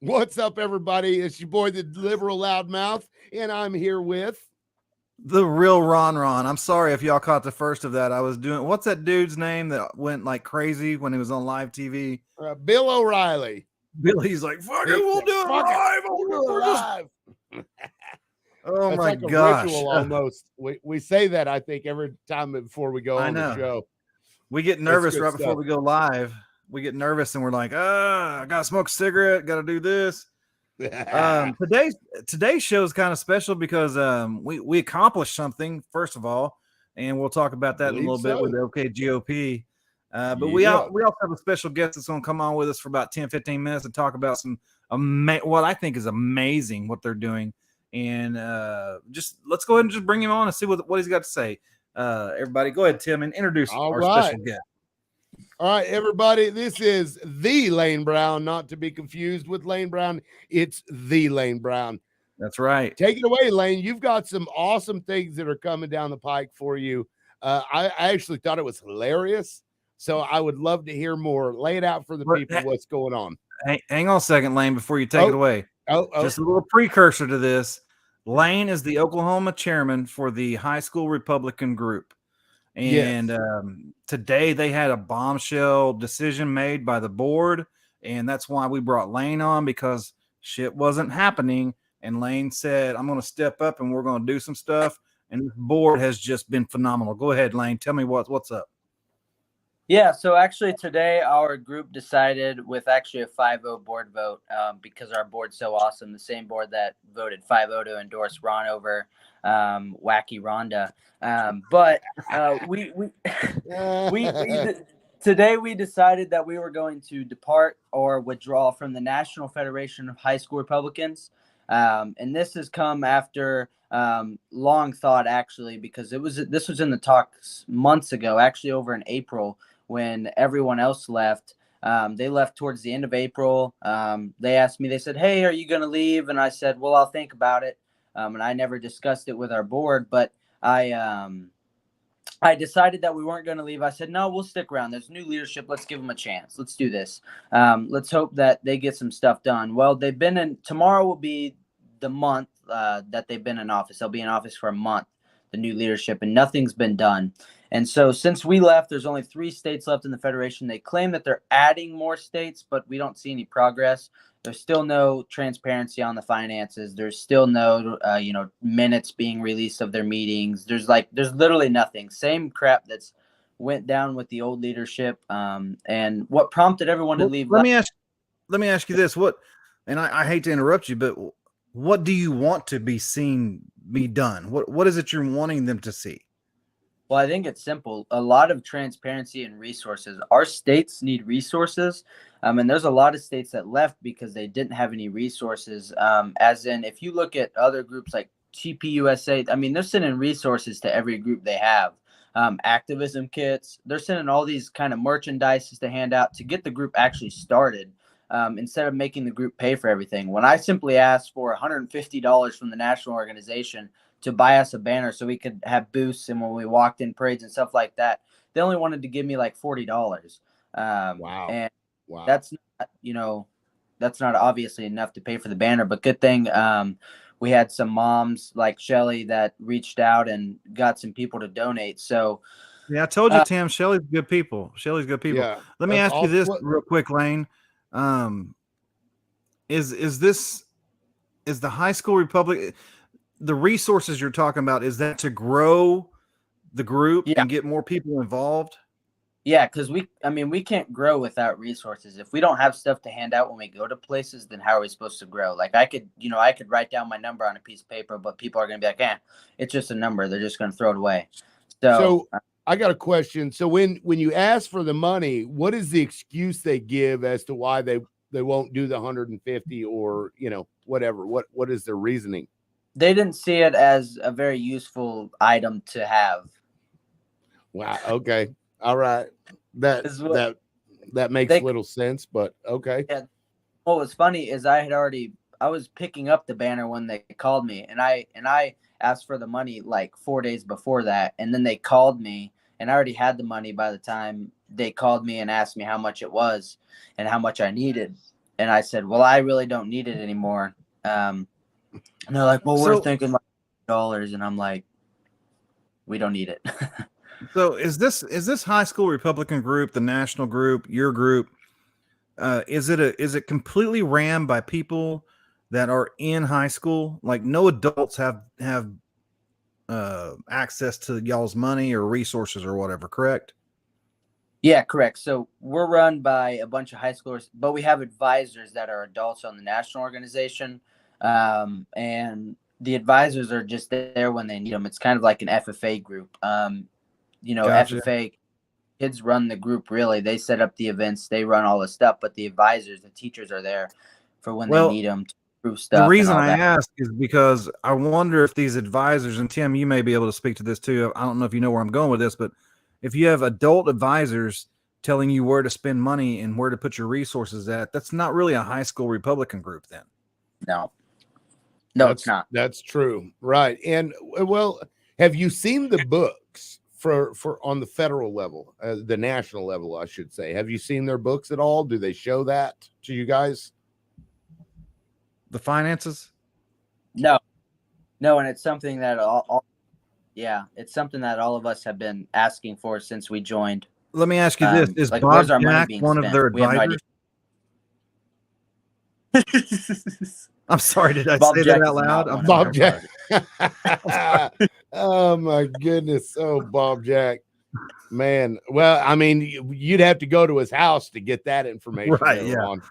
What's up, everybody? It's your boy, the liberal loudmouth, and I'm here with the real Ron. I'm sorry if y'all caught the first of that. I was doing what's that dude's name that went like crazy when he was on live TV? Bill O'Reilly. Billy's like, fuck it, we'll do it Fuck it, live. we'll do it We're just live. oh That's my like a gosh. ritual almost. We say that, I think, every time before we go I on the know. show. We get It's nervous good right before stuff. we go live. We get nervous and we're like, I gotta smoke a cigarette, gotta do this. Today's show is kind of special because we accomplished something first of all, and we'll talk about that in a Believe little bit with so. the OKGOP. But we Yeah. also have a special guest that's going to come on with us for about 10-15 minutes and talk about some what I think is amazing what they're doing. And just let's go ahead and just bring him on and see what he's got to say. Everybody, go ahead, Tim, and introduce All our right. special guest. All right, everybody. This is the Lane Brown, not to be confused with Lane Brown. It's the Lane Brown. That's right. Take it away, Lane. You've got some awesome things that are coming down the pike for you. I actually thought it was hilarious. So I would love to hear more. Lay it out for the people what's going on. Hang on a second, Lane, before you take it away. Just a little precursor to this. Lane is the Oklahoma chairman for the high school Republican group. And today they had a bombshell decision made by the board. And that's why we brought Lane on, because shit wasn't happening. And Lane said, I'm going to step up and we're going to do some stuff. And this board has just been phenomenal. Go ahead, Lane. Tell me what's up. Yeah, so actually today our group decided with actually a 5-0 board vote, because our board's so awesome, the same board that voted 5-0 to endorse Ron over Wacky Rhonda. Today we decided that we were going to depart or withdraw from the National Federation of High School Republicans. And this has come after long thought, actually, because this was in the talks months ago, actually over in April, when everyone else left. They left towards the end of April. They asked me, they said, hey, are you going to leave? And I said, well, I'll think about it. And I never discussed it with our board, but I decided that we weren't going to leave. I said, no, we'll stick around. There's new leadership. Let's give them a chance. Let's do this. Let's hope that they get some stuff done. Well, tomorrow will be the month that they've been in office. They'll be in office for a month, the new leadership, and nothing's been done. And so since we left, there's only 3 states left in the Federation. They claim that they're adding more states, but we don't see any progress. There's still no transparency on the finances. There's still no, minutes being released of their meetings. There's literally nothing. Same crap that's went down with the old leadership. And what prompted everyone to leave. Let me ask you this. And I hate to interrupt you, but what do you want to be done? What is it you're wanting them to see? Well, I think it's simple. A lot of transparency and resources. Our states need resources. And there's a lot of states that left because they didn't have any resources. As in, if you look at other groups like TPUSA, I mean, they're sending resources to every group they have. Activism kits. They're sending all these kind of merchandises to hand out to get the group actually started. Instead of making the group pay for everything. When I simply asked for $150 from the national organization to buy us a banner so we could have booths and when we walked in parades and stuff like that, they only wanted to give me like $40. Wow. And that's not obviously enough to pay for the banner, but good thing we had some moms like Shelly that reached out and got some people to donate. So yeah, I told you, Tim, Shelly's good people. Yeah, let me ask you this real quick, Lane. Is the high school Republic, the resources you're talking about, is that to grow the group and get more people involved? Yeah, because we can't grow without resources. If we don't have stuff to hand out when we go to places, then how are we supposed to grow? Like I could write down my number on a piece of paper, but people are going to be like, it's just a number. They're just going to throw it away. So I got a question. So when you ask for the money, what is the excuse they give as to why they won't do the 150 or, whatever? What is their reasoning? They didn't see it as a very useful item to have. Wow. Okay. All right. That makes little sense, but okay. Yeah. What was funny is I was picking up the banner when they called me, and I asked for the money like 4 days before that, and then they called me, and I already had the money by the time they called me and asked me how much it was and how much I needed. And I said, well, I really don't need it anymore. And they're like, well, we're thinking like $dollars. And I'm like, we don't need it. So is this high school Republican group, the national group, your group? Is it completely ran by people that are in high school? Like no adults have access to y'all's money or resources or whatever, correct? Yeah, correct. So we're run by a bunch of high schoolers, but we have advisors that are adults on the national organization. And the advisors are just there when they need them. It's kind of like an FFA group. Gotcha. FFA kids run the group, really. They set up the events, they run all the stuff, but the advisors, the teachers are there for when they need them to prove stuff. The reason I ask is because I wonder if these advisors, and Tim, you may be able to speak to this too. I don't know if you know where I'm going with this, but if you have adult advisors telling you where to spend money and where to put your resources at, that's not really a high school Republican group then. No, it's not. That's true. Right. And well, have you seen the books for on the federal level, the national level, I should say? Have you seen their books at all? Do they show that to you guys? The finances? No. And it's something that it's something that all of us have been asking for since we joined. Let me ask you this: is like, Bob Jack one of their advisors? I'm sorry, did I say that out loud? Bob Jack. Oh my goodness. Oh, Bob Jack. Man. Well, I mean, you'd have to go to his house to get that information. Right. Yeah. On.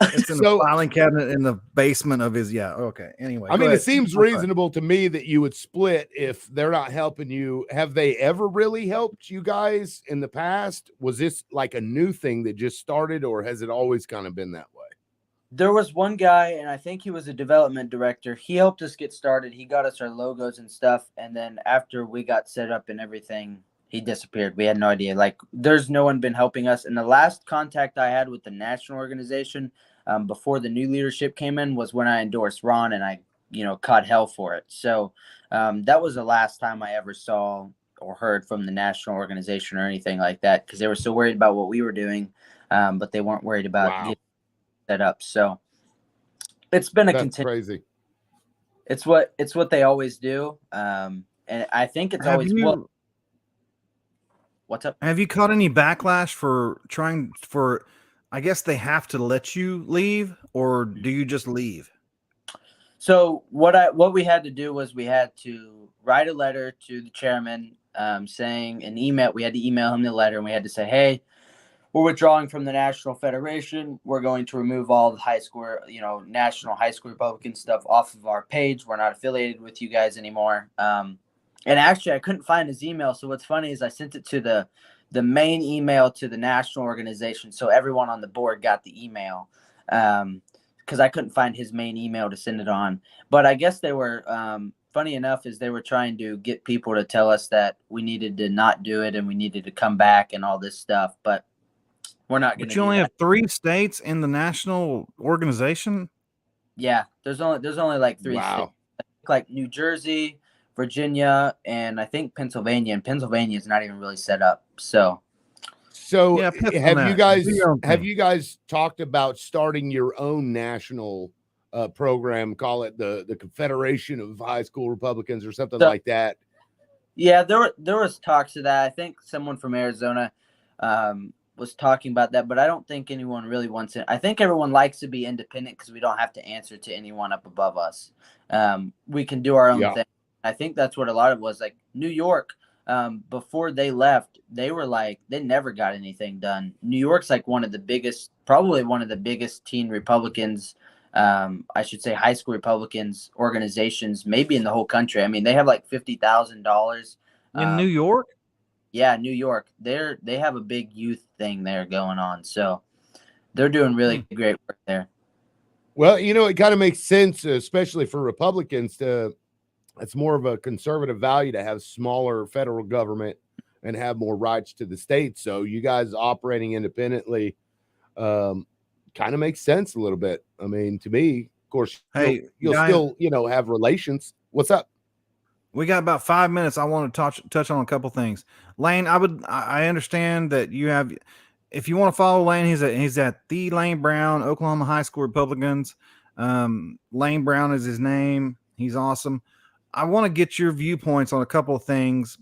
It's in the filing cabinet in the basement of his. Yeah. Okay. Anyway, I mean, it seems reasonable to me that you would split if they're not helping you. Have they ever really helped you guys in the past? Was this like a new thing that just started, or has it always kind of been that way? There was one guy, and I think he was a development director. He helped us get started. He got us our logos and stuff. And then after we got set up and everything, he disappeared. We had no idea. Like, there's no one been helping us. And the last contact I had with the national organization before the new leadership came in was when I endorsed Ron, and I, caught hell for it. So that was the last time I ever saw or heard from the national organization or anything like that, because they were so worried about what we were doing, but they weren't worried about getting set up. So it's been a crazy. It's what they always do. And I think it's what's up? Have you caught any backlash for I guess they have to let you leave, or do you just leave? So what we had to do was we had to write a letter to the chairman saying an email. We had to email him the letter, and we had to say, hey, we're withdrawing from the National Federation. We're going to remove all the high school, national high school Republican stuff off of our page. We're not affiliated with you guys anymore. And actually, I couldn't find his email. So what's funny is I sent it to the main email to the national organization, so everyone on the board got the email, because I couldn't find his main email to send it on. But I guess they were funny enough is they were trying to get people to tell us that we needed to not do it and we needed to come back and all this stuff. But we're not going to. But you only have 3 states in the national organization? Yeah, there's only like 3 states, like New Jersey, Virginia, and I think Pennsylvania. And Pennsylvania is not even really set up. So yeah, have you guys talked about starting your own national program? Call it the Confederation of High School Republicans or something like that. Yeah, there was talks of that. I think someone from Arizona was talking about that, but I don't think anyone really wants it. I think everyone likes to be independent because we don't have to answer to anyone up above us. We can do our own thing. I think that's what a lot of it was. Like New York, before they left, they were like, they never got anything done. New York's like probably one of the biggest teen Republicans, I should say high school Republicans organizations, maybe in the whole country. I mean, they have like $50,000 in New York. Yeah, New York. They have a big youth thing there going on. So they're doing really great work there. Well, it kind of makes sense, especially for Republicans it's more of a conservative value to have smaller federal government and have more rights to the states. So you guys operating independently kind of makes sense a little bit. I mean, to me, of course, you'll still, have relations. What's up? We got about 5 minutes. I want to touch on a couple things. Lane, I understand that you have, if you want to follow Lane, he's at the Lane Brown, Oklahoma High School Republicans. Lane Brown is his name. He's awesome. I want to get your viewpoints on a couple of things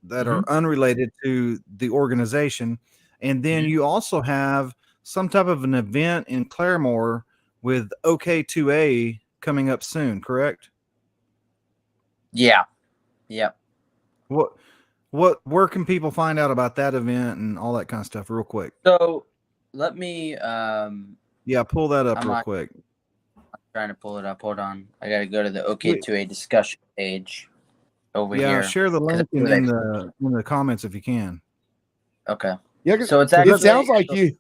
that are unrelated to the organization. And then you also have some type of an event in Claremore with OK2A coming up soon, correct? Yeah. Yep. Where can people find out about that event and all that kind of stuff real quick? So let me pull that up real quick. I'm trying to pull it up. Hold on. I gotta go to the OK2A discussion page over here. Yeah, share the link in the comments if you can. Okay. Yeah, so it's actually, it sounds like you.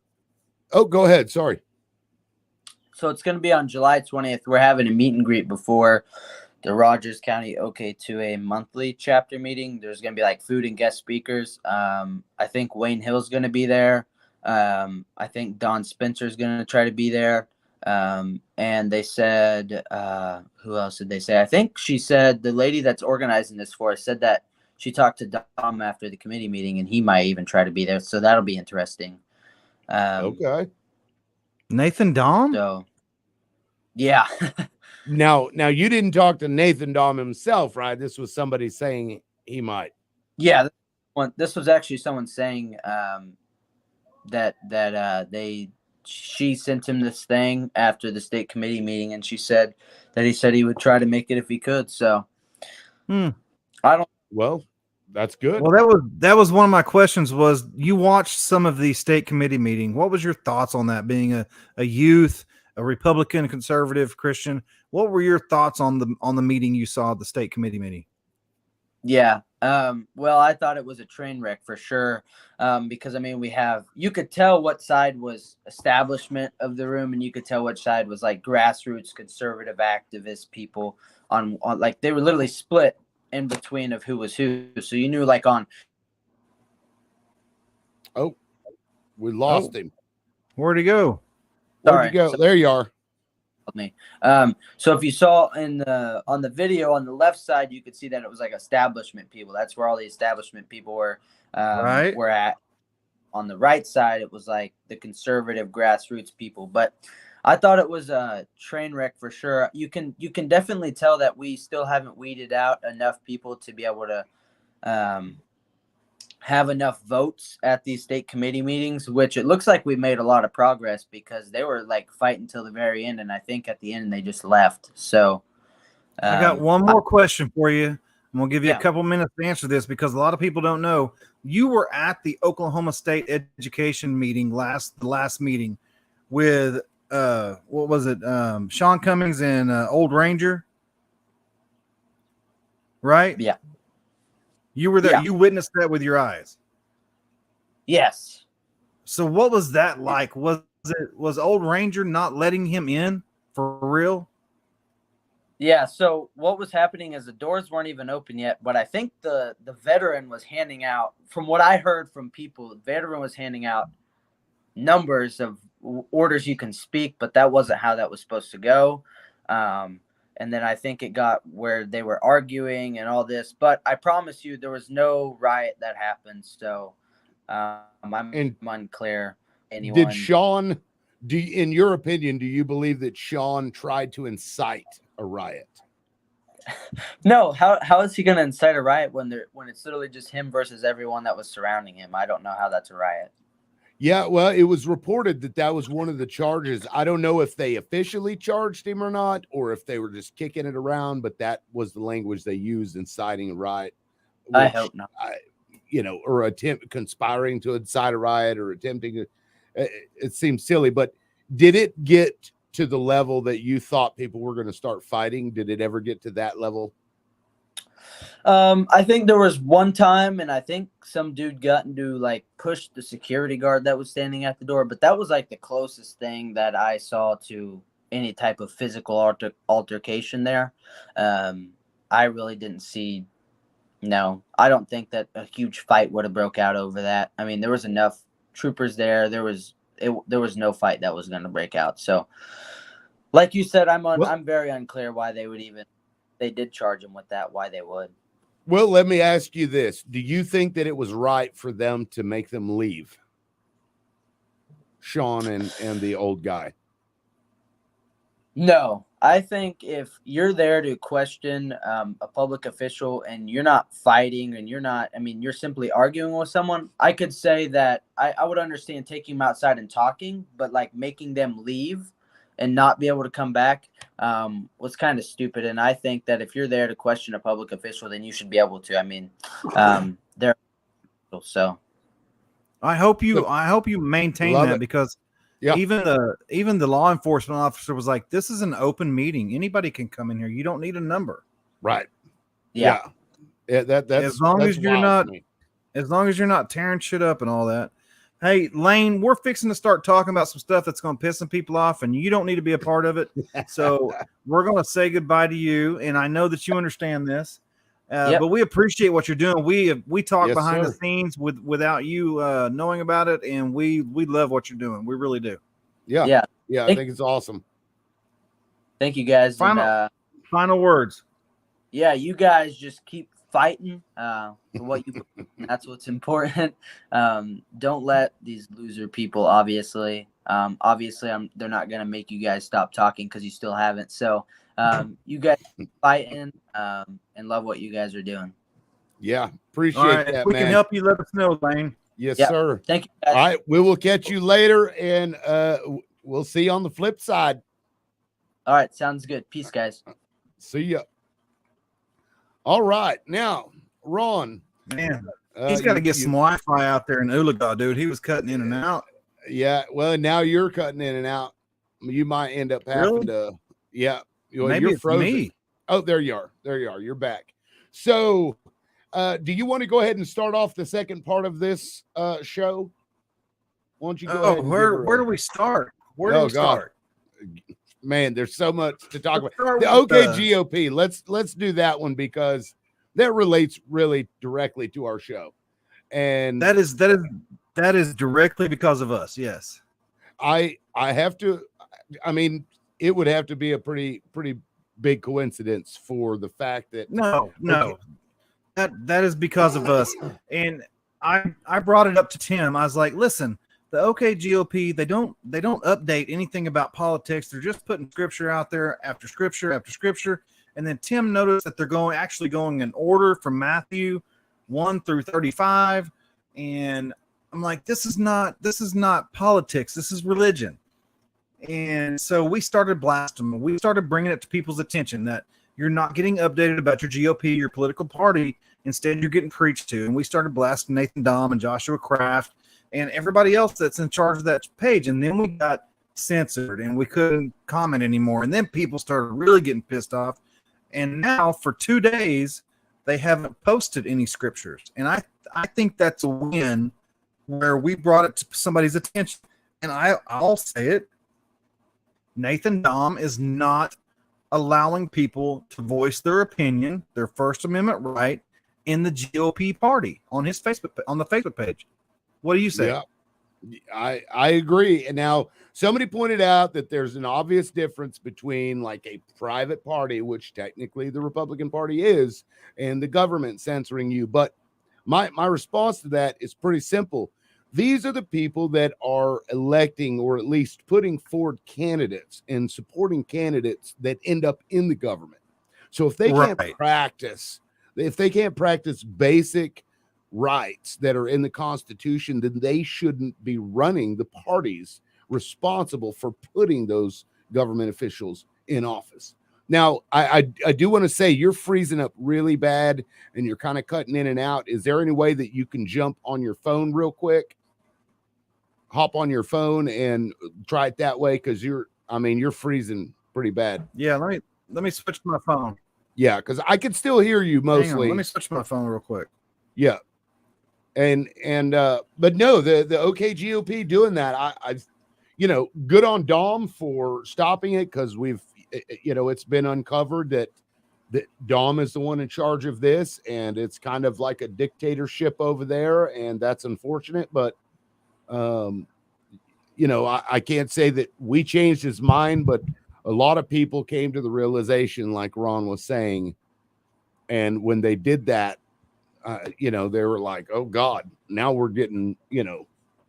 Oh, go ahead. Sorry. So it's gonna be on July 20th. We're having a meet and greet before the Rogers County OK2A monthly chapter meeting. There's going to be like food and guest speakers. I think Wayne Hill's going to be there. I think Don Spencer's going to try to be there. And they said, who else did they say? I think she said the lady that's organizing this for us said that she talked to Dom after the committee meeting and he might even try to be there. So that'll be interesting. Okay. Nathan Dom? So, yeah. Now you didn't talk to Nathan Dom himself, right? This was somebody saying he might. Yeah, this was actually someone saying she sent him this thing after the state committee meeting, and she said that he said he would try to make it if he could. So, I don't. Well, that's good. Well, that was one of my questions. Was you watched some of the state committee meeting? What was your thoughts on that? Being a youth, a Republican, conservative, Christian. What were your thoughts on the meeting you saw at the state committee meeting? Yeah. Well, I thought it was a train wreck for sure. Because I mean, you could tell what side was establishment of the room, and you could tell which side was like grassroots conservative activist people on like they were literally split in between of who was who. So you knew like on. Oh, we lost him. Where'd he go? Where'd you go? There you are. Me. So if you saw on the video on the left side, you could see that it was like establishment people. That's where all the establishment people were at. On the right side, it was like the conservative grassroots people. But I thought it was a train wreck for sure. You can definitely tell that we still haven't weeded out enough people to be able to have enough votes at these state committee meetings, which it looks like we made a lot of progress because they were like fighting till the very end. And I think at the end they just left. So I got one more question for you. I'm going to give you a couple minutes to answer this because a lot of people don't know. You were at the Oklahoma State Education meeting the last meeting with what was it? Sean Cummings and Old Ranger. Right? Yeah. You were there. Yeah. You witnessed that with your eyes. Yes. So what was that like? Was Old Ranger not letting him in for real? Yeah. So what was happening is the doors weren't even open yet, but I think the veteran was handing out, from what I heard from people, the veteran was handing out numbers of orders you can speak, but that wasn't how that was supposed to go. And then I think it got where they were arguing and all this. But I promise you, there was no riot that happened. So I'm unclear. Did Sean, in your opinion, do you believe that Sean tried to incite a riot? No. How is he going to incite a riot when it's literally just him versus everyone that was surrounding him? I don't know how that's a riot. Yeah, well, it was reported that was one of the charges. I don't know if they officially charged him or not, or if they were just kicking it around, but that was the language they used, inciting a riot. I hope not. Or conspiring to incite a riot or attempting to. It seems silly, but did it get to the level that you thought people were going to start fighting? Did it ever get to that level? I think there was one time, and I think some dude got into like pushed the security guard that was standing at the door, but that was like the closest thing that I saw to any type of physical altercation there. I really didn't see. No, I don't think that a huge fight would have broke out over that. I mean, there was enough troopers there. There was no fight that was going to break out. So, like you said, I'm very unclear why they did charge him with that. Why they would. Well, let me ask you this. Do you think that it was right for them to make them leave? Sean and the old guy? No, I think if you're there to question a public official and you're not fighting and you're simply arguing with someone, I could say that I would understand taking them outside and talking, but like making them leave and not be able to come back was kind of stupid. And I think that if you're there to question a public official, then you should be able to. I mean, they're so. I hope you maintain that because even the law enforcement officer was like, this is an open meeting. Anybody can come in here. You don't need a number. Right. Yeah. That's as long as you're not tearing shit up and all that. Hey, Lane, we're fixing to start talking about some stuff that's going to piss some people off, and you don't need to be a part of it. So we're going to say goodbye to you, and I know that you understand this. But we appreciate what you're doing. We talk behind the scenes without you knowing about it, and we love what you're doing. We really do. Yeah. I think it's awesome. Thank you, guys. Final words. Yeah, you guys just keep fighting for what you believe. That's what's important. Don't let these loser people. Obviously, they're not gonna make you guys stop talking because you still haven't. So. You guys fighting and love what you guys are doing. Yeah, appreciate that, if we man. can help you, let us know, Lane. Yes, sir. Thank you, guys. All right, we will catch you later, and we'll see you on the flip side. All right, sounds good. Peace, guys. See ya. All right, now, Ron. Man, he's got to get some Wi-Fi out there in Oologah, dude. He was cutting in and out. Yeah, well, now you're cutting in and out. You might end up having to. Yeah. Maybe you're it's frozen. me. Oh, there you are. You're back. So, do you want to go ahead and start off the second part of this show? Why don't you go ahead? Where do we start? Where do we start? Man, there's so much to talk about. The OKGOP. Let's do that one because that relates really directly to our show, and that is directly because of us. Yes, I have to. I mean. It would have to be a pretty big coincidence for the fact that no, that is because of us. And I brought it up to Tim. I was like, listen, the OKGOP, they don't update anything about politics. They're just putting scripture out there after scripture after scripture. And then Tim noticed that they're going in order from Matthew 1 through 35. And I'm like, this is not politics. This is religion. And so we started blasting them. We started bringing it to people's attention that you're not getting updated about your GOP, your political party. Instead, you're getting preached to. And we started blasting Nathan Dahm and Joshua Kraft and everybody else that's in charge of that page. And then we got censored and we couldn't comment anymore. And then people started really getting pissed off. And now for 2 days, they haven't posted any scriptures. And I think that's a win where we brought it to somebody's attention. And I'll say it. Nathan Dahm is not allowing people to voice their opinion, their First Amendment right, in the GOP party on the Facebook page. What do you say? Yeah, I agree. And now somebody pointed out that there's an obvious difference between like a private party, which technically the Republican Party is, and the government censoring you. But my response to that is pretty simple. These are the people that are electing or at least putting forward candidates and supporting candidates that end up in the government. So if they can't practice basic rights that are in the Constitution, then they shouldn't be running the parties responsible for putting those government officials in office. Now, I do want to say you're freezing up really bad and you're kind of cutting in and out. Is there any way that you can jump on your phone real quick? Hop on your phone and try it that way because you're freezing pretty bad. Yeah, let me switch my phone. Yeah, because I can still hear you mostly. Let me switch my phone real quick. Yeah. And but no, the OKGOP doing that. I good on Dom for stopping it because it's been uncovered that Dom is the one in charge of this, and it's kind of like a dictatorship over there, and that's unfortunate, but I can't say that we changed his mind, but a lot of people came to the realization, like Ron was saying, and when they did that, they were like, oh God, now we're getting,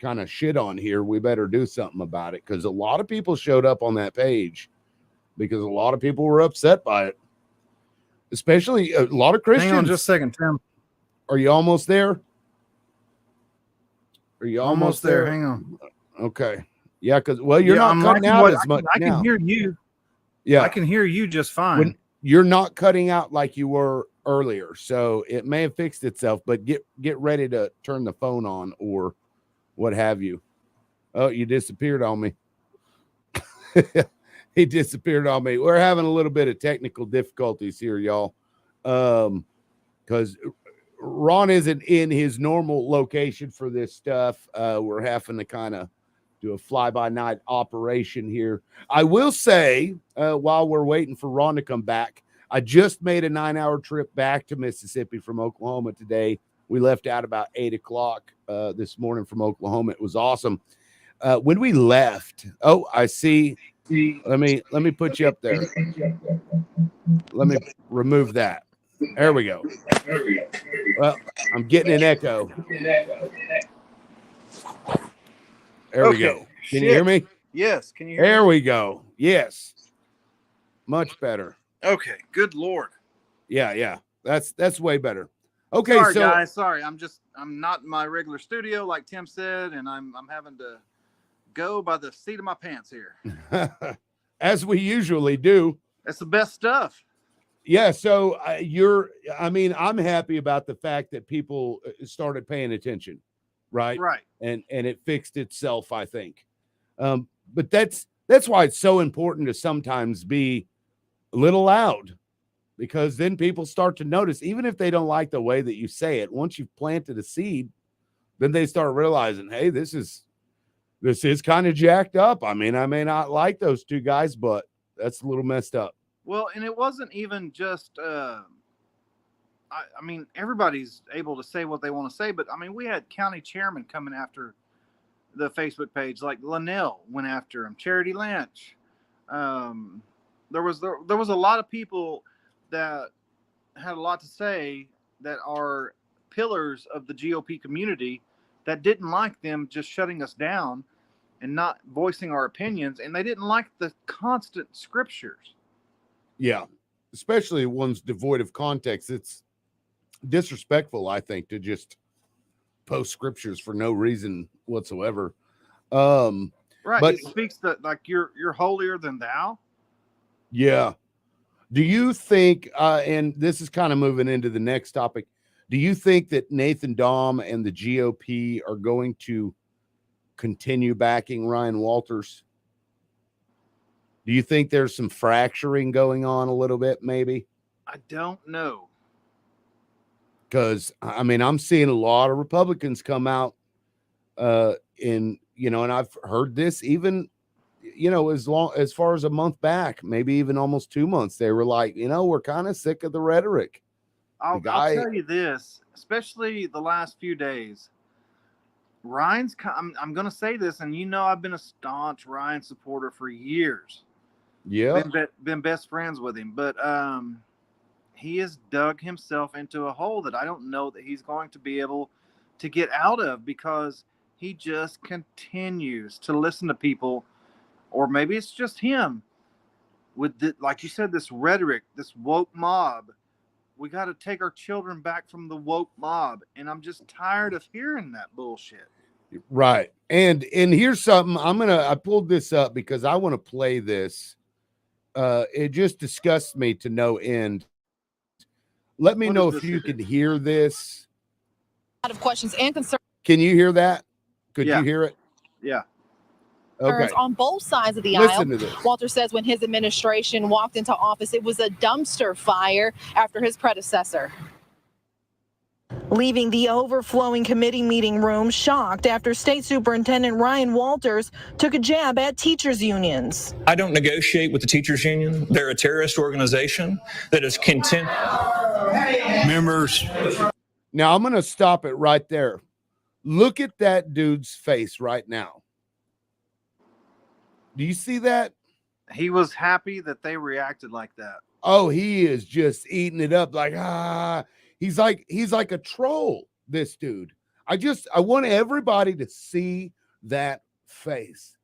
kind of shit on here, we better do something about it, because a lot of people showed up on that page because a lot of people were upset by it, especially a lot of Christians. Hang on just a second, Tim. Are you almost there? Are you almost there? Hang on. Okay. Yeah, because you're not cutting out as much. I can hear you. Yeah, I can hear you just fine. You're not cutting out like you were earlier, so it may have fixed itself. But get ready to turn the phone on or what have you. Oh, you disappeared on me. He disappeared on me. We're having a little bit of technical difficulties here, y'all, because Ron isn't in his normal location for this stuff. We're having to kind of do a fly-by-night operation here. I will say, while we're waiting for Ron to come back, I just made a 9-hour trip back to Mississippi from Oklahoma today. We left out about 8 o'clock this morning from Oklahoma. It was awesome. When we left, oh, I see. Let me put you up there. Let me remove that. There we go. Well, I'm getting an echo. There we go. Can you hear me? Yes. Can you hear me? There we go. Yes. Much better. Okay. Good Lord. Yeah. That's way better. Okay. Sorry, so guys. Sorry. I'm not in my regular studio, like Tim said, and I'm having to go by the seat of my pants here. As we usually do. That's the best stuff. Yeah. So I'm happy about the fact that people started paying attention. Right. And it fixed itself, I think. But that's why it's so important to sometimes be a little loud, because then people start to notice, even if they don't like the way that you say it. Once you've planted a seed, then they start realizing, hey, this is kind of jacked up. I mean, I may not like those two guys, but that's a little messed up. Well, and it wasn't even just I mean, everybody's able to say what they want to say, but I mean, we had county chairmen coming after the Facebook page, like Linnell went after him, Charity Lynch. There was a lot of people that had a lot to say that are pillars of the GOP community that didn't like them just shutting us down and not voicing our opinions, and they didn't like the constant scriptures. Yeah, especially ones devoid of context. It's disrespectful, I think, to just post scriptures for no reason whatsoever. Right, but it speaks that like you're holier than thou. Yeah. Do you think, and this is kind of moving into the next topic, do you think that Nathan Dahm and the GOP are going to continue backing Ryan Walters? Do you think there's some fracturing going on a little bit, maybe? I don't know. Because, I mean, I'm seeing a lot of Republicans come out and I've heard this even, as far as a month back, maybe even almost 2 months, they were like, we're kind of sick of the rhetoric. I'll tell you this, especially the last few days. Ryan's, I'm going to say this, and I've been a staunch Ryan supporter for years. Yeah. Been best friends with him, but he has dug himself into a hole that I don't know that he's going to be able to get out of, because he just continues to listen to people, or maybe it's just him, with like you said, this rhetoric, this woke mob. We got to take our children back from the woke mob, and I'm just tired of hearing that bullshit. Right. And here's something I pulled this up because I want to play this. It just disgusts me to no end. Let me know if you can hear this. A lot of questions and concerns. Can you hear that? Could you hear it? Yeah. Okay. On both sides of the Listen aisle. to this. Walter says when his administration walked into office, it was a dumpster fire after his predecessor. Leaving the overflowing committee meeting room shocked after State Superintendent Ryan Walters took a jab at teachers' unions. I don't negotiate with the teachers' union. They're a terrorist organization that is content. Members. Now I'm going to stop it right there. Look at that dude's face right now. Do you see that? He was happy that they reacted like that. Oh, he is just eating it up like, He's like a troll, this dude. I want everybody to see that face,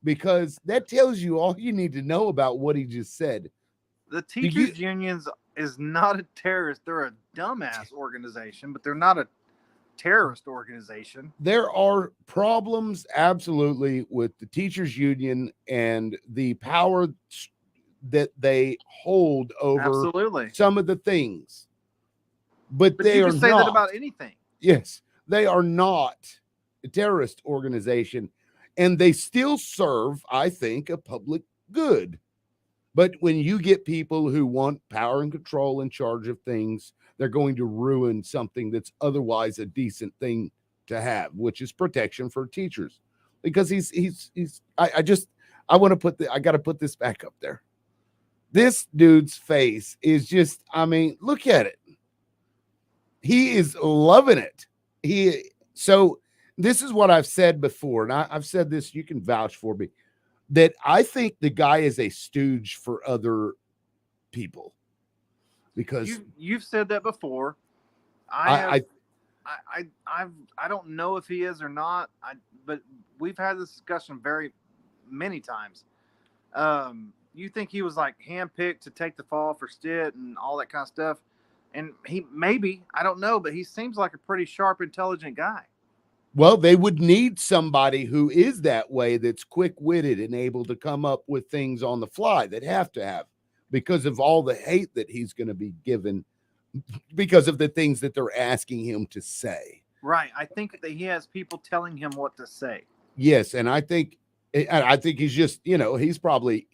because that tells you all you need to know about what he just said. The teachers unions is not a terrorist. They're a dumbass organization, but they're not a terrorist organization. There are problems absolutely with the teachers union and the power that they hold over some of the things, but they you are can say not that about anything. Yes, they are not a terrorist organization, and they still serve, I think, a public good. But when you get people who want power and control in charge of things, they're going to ruin something that's otherwise a decent thing to have, which is protection for teachers. Because I want to I got to put this back up there. This dude's face is just, I mean, look at it. He is loving it. So this is what I've said before, and I've said this, you can vouch for me, that I think the guy is a stooge for other people. Because you've said that before. I don't know if he is or not. But we've had this discussion very many times. You think he was like handpicked to take the fall for Stitt and all that kind of stuff? And I don't know, but he seems like a pretty sharp, intelligent guy. Well, they would need somebody who is that way, that's quick-witted and able to come up with things on the fly that have to have, because of all the hate that he's going to be given because of the things that they're asking him to say. Right. I think that he has people telling him what to say. Yes, and I think he's just, he's probably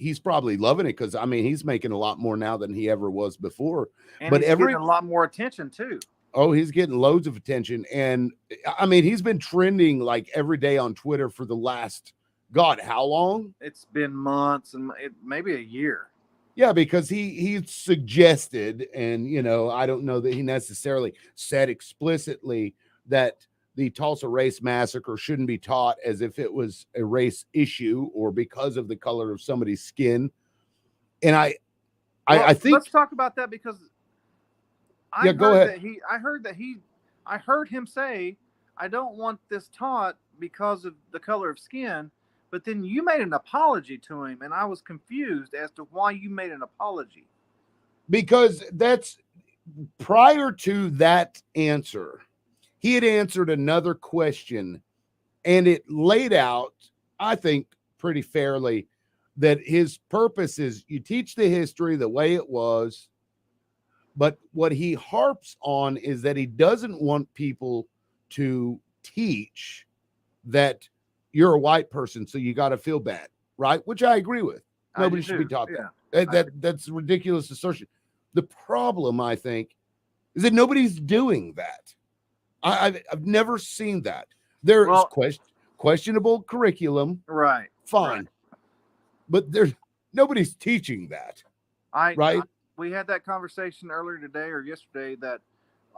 loving it, because I mean, he's making a lot more now than he ever was before. And he's getting a lot more attention too. Oh, he's getting loads of attention. And I mean, he's been trending like every day on Twitter for the last, God, how long? It's been months and maybe a year. Yeah, because he suggested, and I don't know that he necessarily said explicitly that the Tulsa race massacre shouldn't be taught as if it was a race issue or because of the color of somebody's skin. And I think let's talk about that, because go ahead. I heard him say, I don't want this taught because of the color of skin. But then you made an apology to him, and I was confused as to why you made an apology. Because that's prior to that answer, he had answered another question, and it laid out, I think, pretty fairly, that his purpose is you teach the history the way it was, but what he harps on is that he doesn't want people to teach that you're a white person, so you got to feel bad, right? Which I agree with. Nobody should be taught that. That's a ridiculous assertion. The problem, I think, is that nobody's doing that. I've never seen that. There is questionable curriculum, right? Fine, but nobody's teaching that. We had that conversation earlier today or yesterday that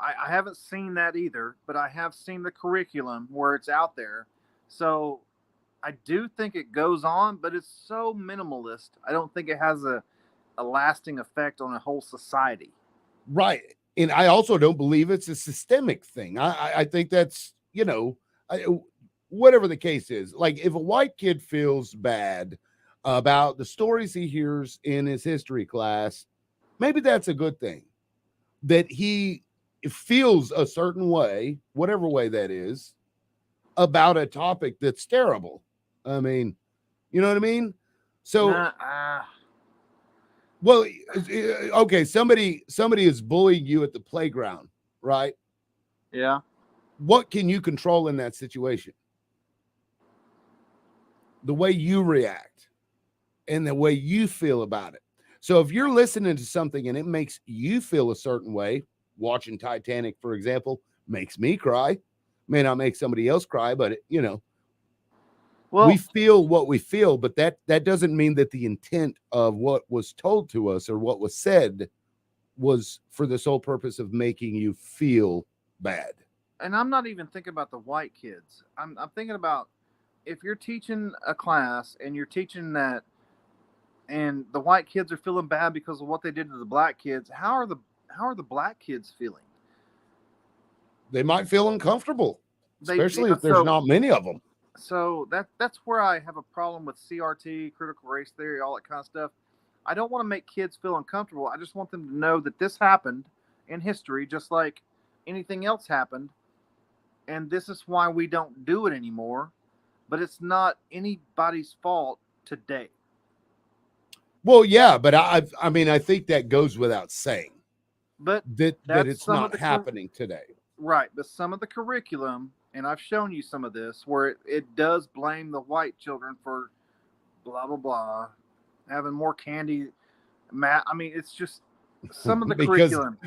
I haven't seen that either, but I have seen the curriculum where it's out there. So I do think it goes on, but it's so minimalist. I don't think it has a lasting effect on a whole society. Right. And I also don't believe it's a systemic thing. I think that's, whatever the case is, like if a white kid feels bad about the stories he hears in his history class, maybe that's a good thing. That he feels a certain way, whatever way that is, about a topic that's terrible. I mean, you know what I mean? So, well, okay, somebody is bullying you at the playground, right? Yeah. What can you control in that situation? The way you react and the way you feel about it. So if you're listening to something and it makes you feel a certain way, watching Titanic, for example, makes me cry. May not make somebody else cry, but we feel what we feel, but that doesn't mean that the intent of what was told to us or what was said was for the sole purpose of making you feel bad. And I'm not even thinking about the white kids. I'm thinking about if you're teaching a class and you're teaching that, and the white kids are feeling bad because of what they did to the black kids, how are the black kids feeling? They might feel uncomfortable. especially if there's not many of them. So that's where I have a problem with CRT, critical race theory, all that kind of stuff. I don't want to make kids feel uncomfortable. I just want them to know that this happened in history, just like anything else happened. And this is why we don't do it anymore. But it's not anybody's fault today. Well, yeah, but I mean, I think that goes without saying. But that it's not happening today. Right. But some of the curriculum, and I've shown you some of this, where it does blame the white children for blah, blah, blah, having more candy. I mean, it's just some of the curriculum.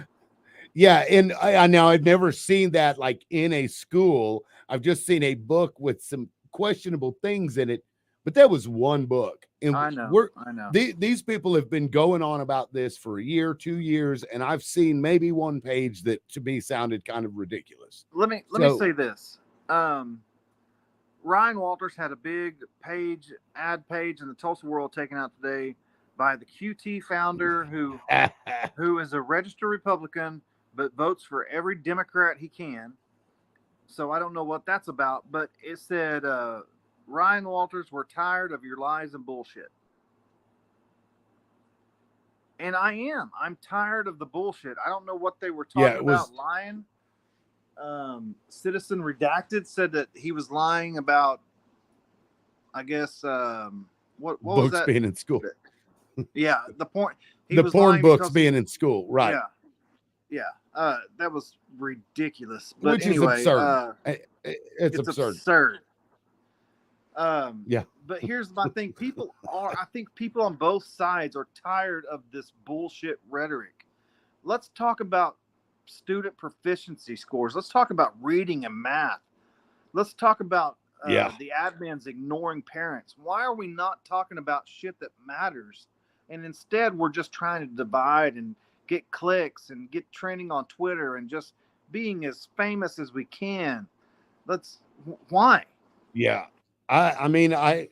Yeah, and I now I've never seen that like in a school. I've just seen a book with some questionable things in it, but that was one book. And I know. These people have been going on about this for a year, 2 years, and I've seen maybe one page that to me sounded kind of ridiculous. Let me say this. Ryan Walters had a big ad page in the Tulsa World taken out today by the QT founder who is a registered Republican but votes for every Democrat he can. So I don't know what that's about, but it said, Ryan Walters, we're tired of your lies and bullshit. And I am. I'm tired of the bullshit. I don't know what they were talking about lying. Citizen Redacted said that he was lying about, I guess, what books was that? Being in school. Yeah, the point. The porn books being in school, right? Yeah. That was ridiculous. But which anyway, is absurd. It's absurd. Yeah. But here's my thing. I think people on both sides are tired of this bullshit rhetoric. Let's talk about student proficiency scores. Let's talk about reading and math. Let's talk about the admins ignoring parents. Why are we not talking about shit that matters? And instead, we're just trying to divide and get clicks and get trending on Twitter and just being as famous as we can. Why? Yeah. I mean, I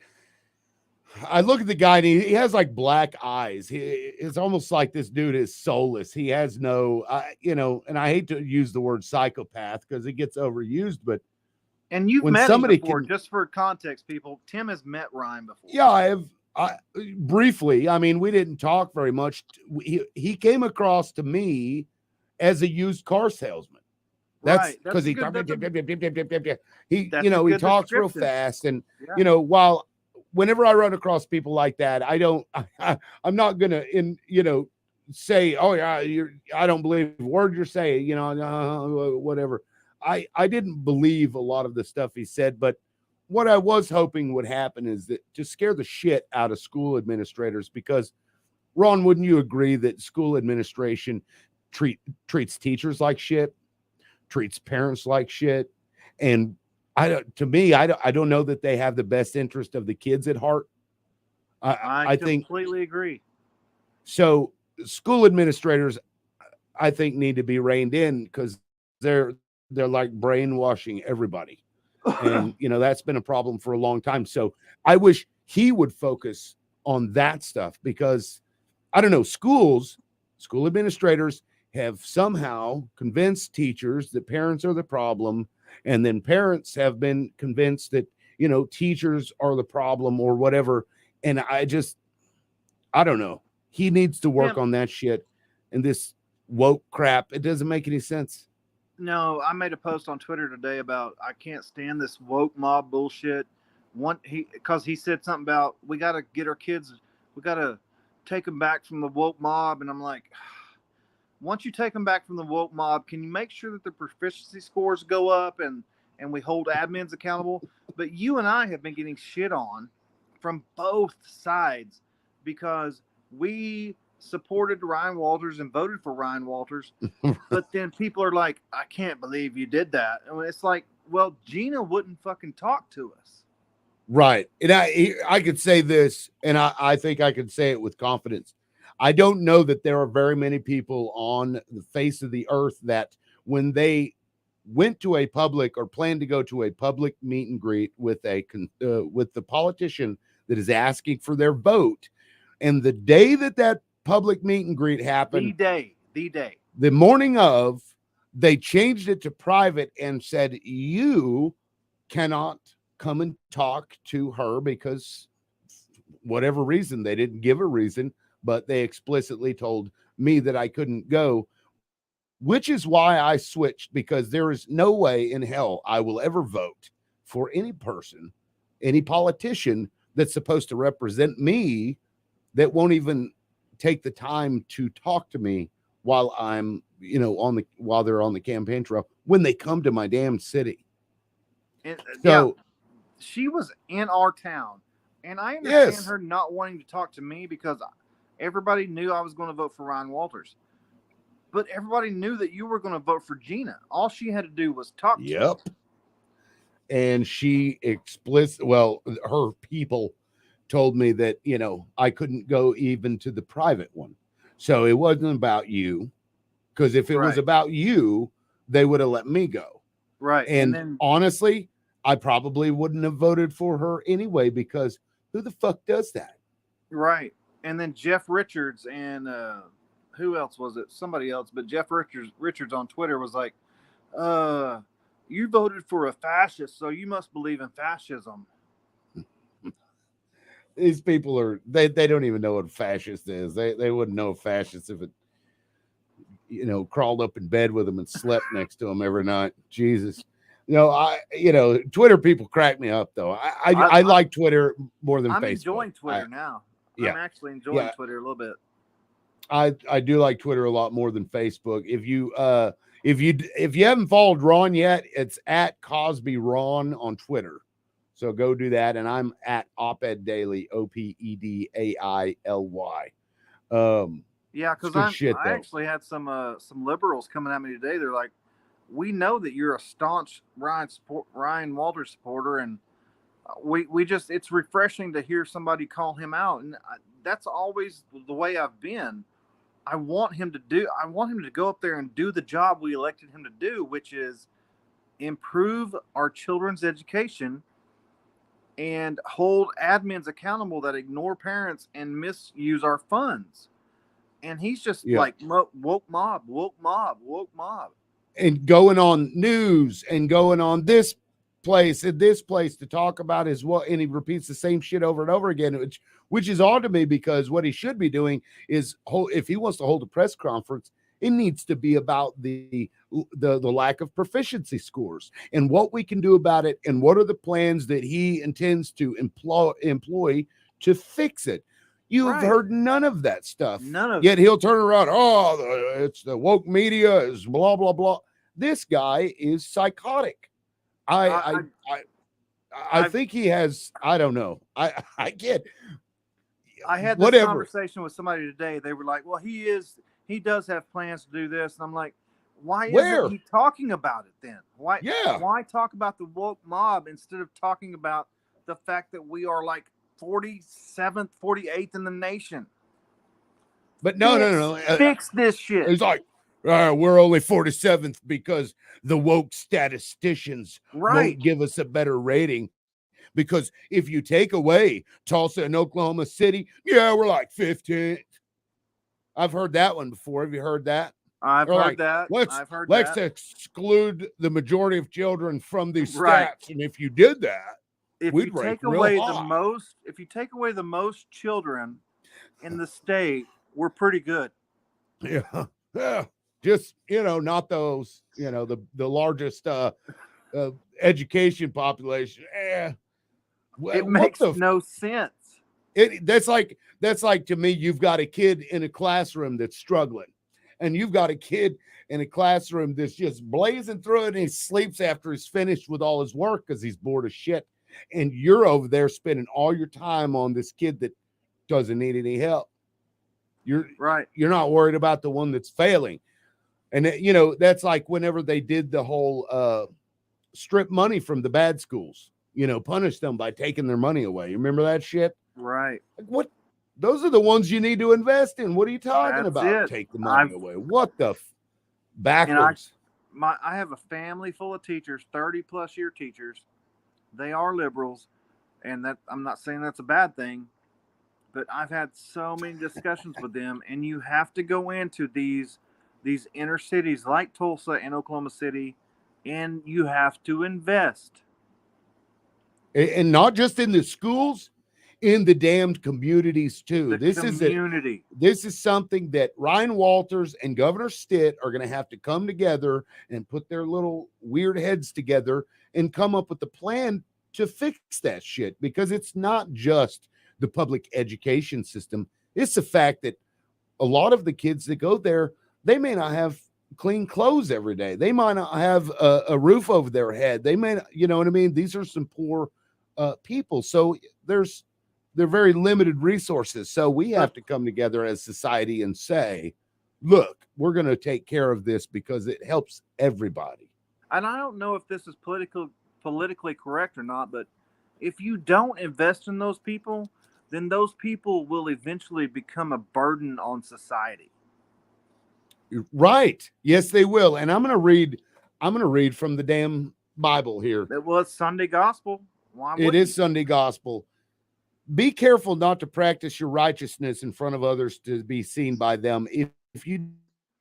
look at the guy and he has like black eyes. It's almost like this dude is soulless. He has no, and I hate to use the word psychopath because it gets overused, but. And you've met him before, just for context, people. Tim has met Ryan before. Yeah, I have. Briefly. I mean, we didn't talk very much. He came across to me as a used car salesman. That's because he talks real fast, and whenever I run across people like that, I'm not gonna say, oh yeah, I don't believe a word you're saying, whatever. I didn't believe a lot of the stuff he said, but what I was hoping would happen is that to scare the shit out of school administrators, because Ron, wouldn't you agree that school administration treats teachers like shit, treats parents like shit, and I don't know that they have the best interest of the kids at heart. I think completely agree. So school administrators, I think, need to be reined in because they're like brainwashing everybody. And that's been a problem for a long time. So I wish he would focus on that stuff, because I don't know, school administrators have somehow convinced teachers that parents are the problem, and then parents have been convinced that teachers are the problem or whatever. And I don't know. He needs to work on that shit, and this woke crap. It doesn't make any sense. No, I made a post on Twitter today about I can't stand this woke mob bullshit. Because he said something about we got to get our kids, we got to take them back from the woke mob, and I'm like, once you take them back from the woke mob, can you make sure that their proficiency scores go up and we hold admins accountable? But you and I have been getting shit on from both sides because we supported Ryan Walters and voted for Ryan Walters, but then people are like, I can't believe you did that. And it's like, well, Gina wouldn't fucking talk to us. Right. And I could say this, and I think I could say it with confidence. I don't know that there are very many people on the face of the earth that when they went to a public or planned to go to a public meet and greet with the politician that is asking for their vote, and the day that public meet and greet happened, the morning of, they changed it to private and said, you cannot come and talk to her because whatever reason, they didn't give a reason, but they explicitly told me that I couldn't go, which is why I switched, because there is no way in hell I will ever vote for any person, any politician that's supposed to represent me that won't even take the time to talk to me while I'm, while they're on the campaign trail, when they come to my damn city. So she was in our town, and I understand her not wanting to talk to me because everybody knew I was going to vote for Ryan Walters, but everybody knew that you were going to vote for Gina. All she had to do was talk to you. And she her people told me that, I couldn't go even to the private one. So it wasn't about you, because if it was about you, they would have let me go. Right. And then, honestly, I probably wouldn't have voted for her anyway, because who the fuck does that? Right. And then Jeff Richards and who else was it? Somebody else, but Jeff Richards on Twitter was like, you voted for a fascist, so you must believe in fascism. These people they don't even know what fascist is. They wouldn't know fascist if it, crawled up in bed with them and slept next to them every night. Jesus. Twitter people crack me up though. I like Twitter more than Facebook. I'm enjoying Twitter now. I'm actually enjoying Twitter a little bit. I do like Twitter a lot more than Facebook. If you haven't followed Ron yet, it's at Cosby Ron on Twitter. So go do that. And I'm at Oped Daily, OPEDAILY. Yeah, because I actually had some liberals coming at me today. They're like, we know that you're a staunch Ryan Walters supporter, and we just, it's refreshing to hear somebody call him out. And that's always the way I've been. I want him to go up there and do the job we elected him to do, which is improve our children's education and hold admins accountable that ignore parents and misuse our funds. And he's just like woke mob. And going on news and going on this place and this place to talk about and he repeats the same shit over and over again, which is odd to me, because what he should be doing is, if he wants to hold a press conference, it needs to be about the lack of proficiency scores and what we can do about it, and what are the plans that he intends to employ to fix it. You have heard none of that stuff. Yet he'll turn around. It's the woke media is blah blah blah. This guy is psychotic. I think he has. I don't know. I get. I had this conversation with somebody today. They were like, "Well, he does have plans to do this," and I'm like, "Why isn't he talking about it then? Why talk about the woke mob instead of talking about the fact that we are like 47th, 48th in the nation?" But no. Fix this shit. It's like, we're only 47th because the woke statisticians won't give us a better rating. Because if you take away Tulsa and Oklahoma City, we're like 15th. I've heard that one before. Have you heard that? I've heard that. Let's exclude the majority of children from these stats. And if you did that, if you take away the most children in the state, we're pretty good. Yeah. Just, not those, the largest education population. It makes no sense. That's like to me, you've got a kid in a classroom that's struggling, and you've got a kid in a classroom that's just blazing through it, and he sleeps after he's finished with all his work because he's bored as shit. And you're over there spending all your time on this kid that doesn't need any help. You're not worried about the one that's failing. And that's like whenever they did the whole strip money from the bad schools, punish them by taking their money away. You remember that shit? Right. What? Those are the ones you need to invest in. What are you talking about? Take the money away. What the backwards? I have a family full of teachers, 30+ year teachers. They are liberals, and that I'm not saying that's a bad thing, but I've had so many discussions with them, and you have to go into these these inner cities like Tulsa and Oklahoma City, and you have to invest. And not just in the schools, in the damned communities too. This is something that Ryan Walters and Governor Stitt are going to have to come together and put their little weird heads together and come up with a plan to fix that shit, because it's not just the public education system. It's the fact that a lot of the kids that go there, they may not have clean clothes every day. They might not have a roof over their head. They may not, you know what I mean? These are some poor people. So they're very limited resources. So we have to come together as society and say, look, we're going to take care of this because it helps everybody. And I don't know if this is politically correct or not, but if you don't invest in those people, then those people will eventually become a burden on society. Right. Yes, they will. And I'm going to read from the damn Bible here. It was Sunday gospel. It is Sunday gospel. Be careful not to practice your righteousness in front of others to be seen by them. If you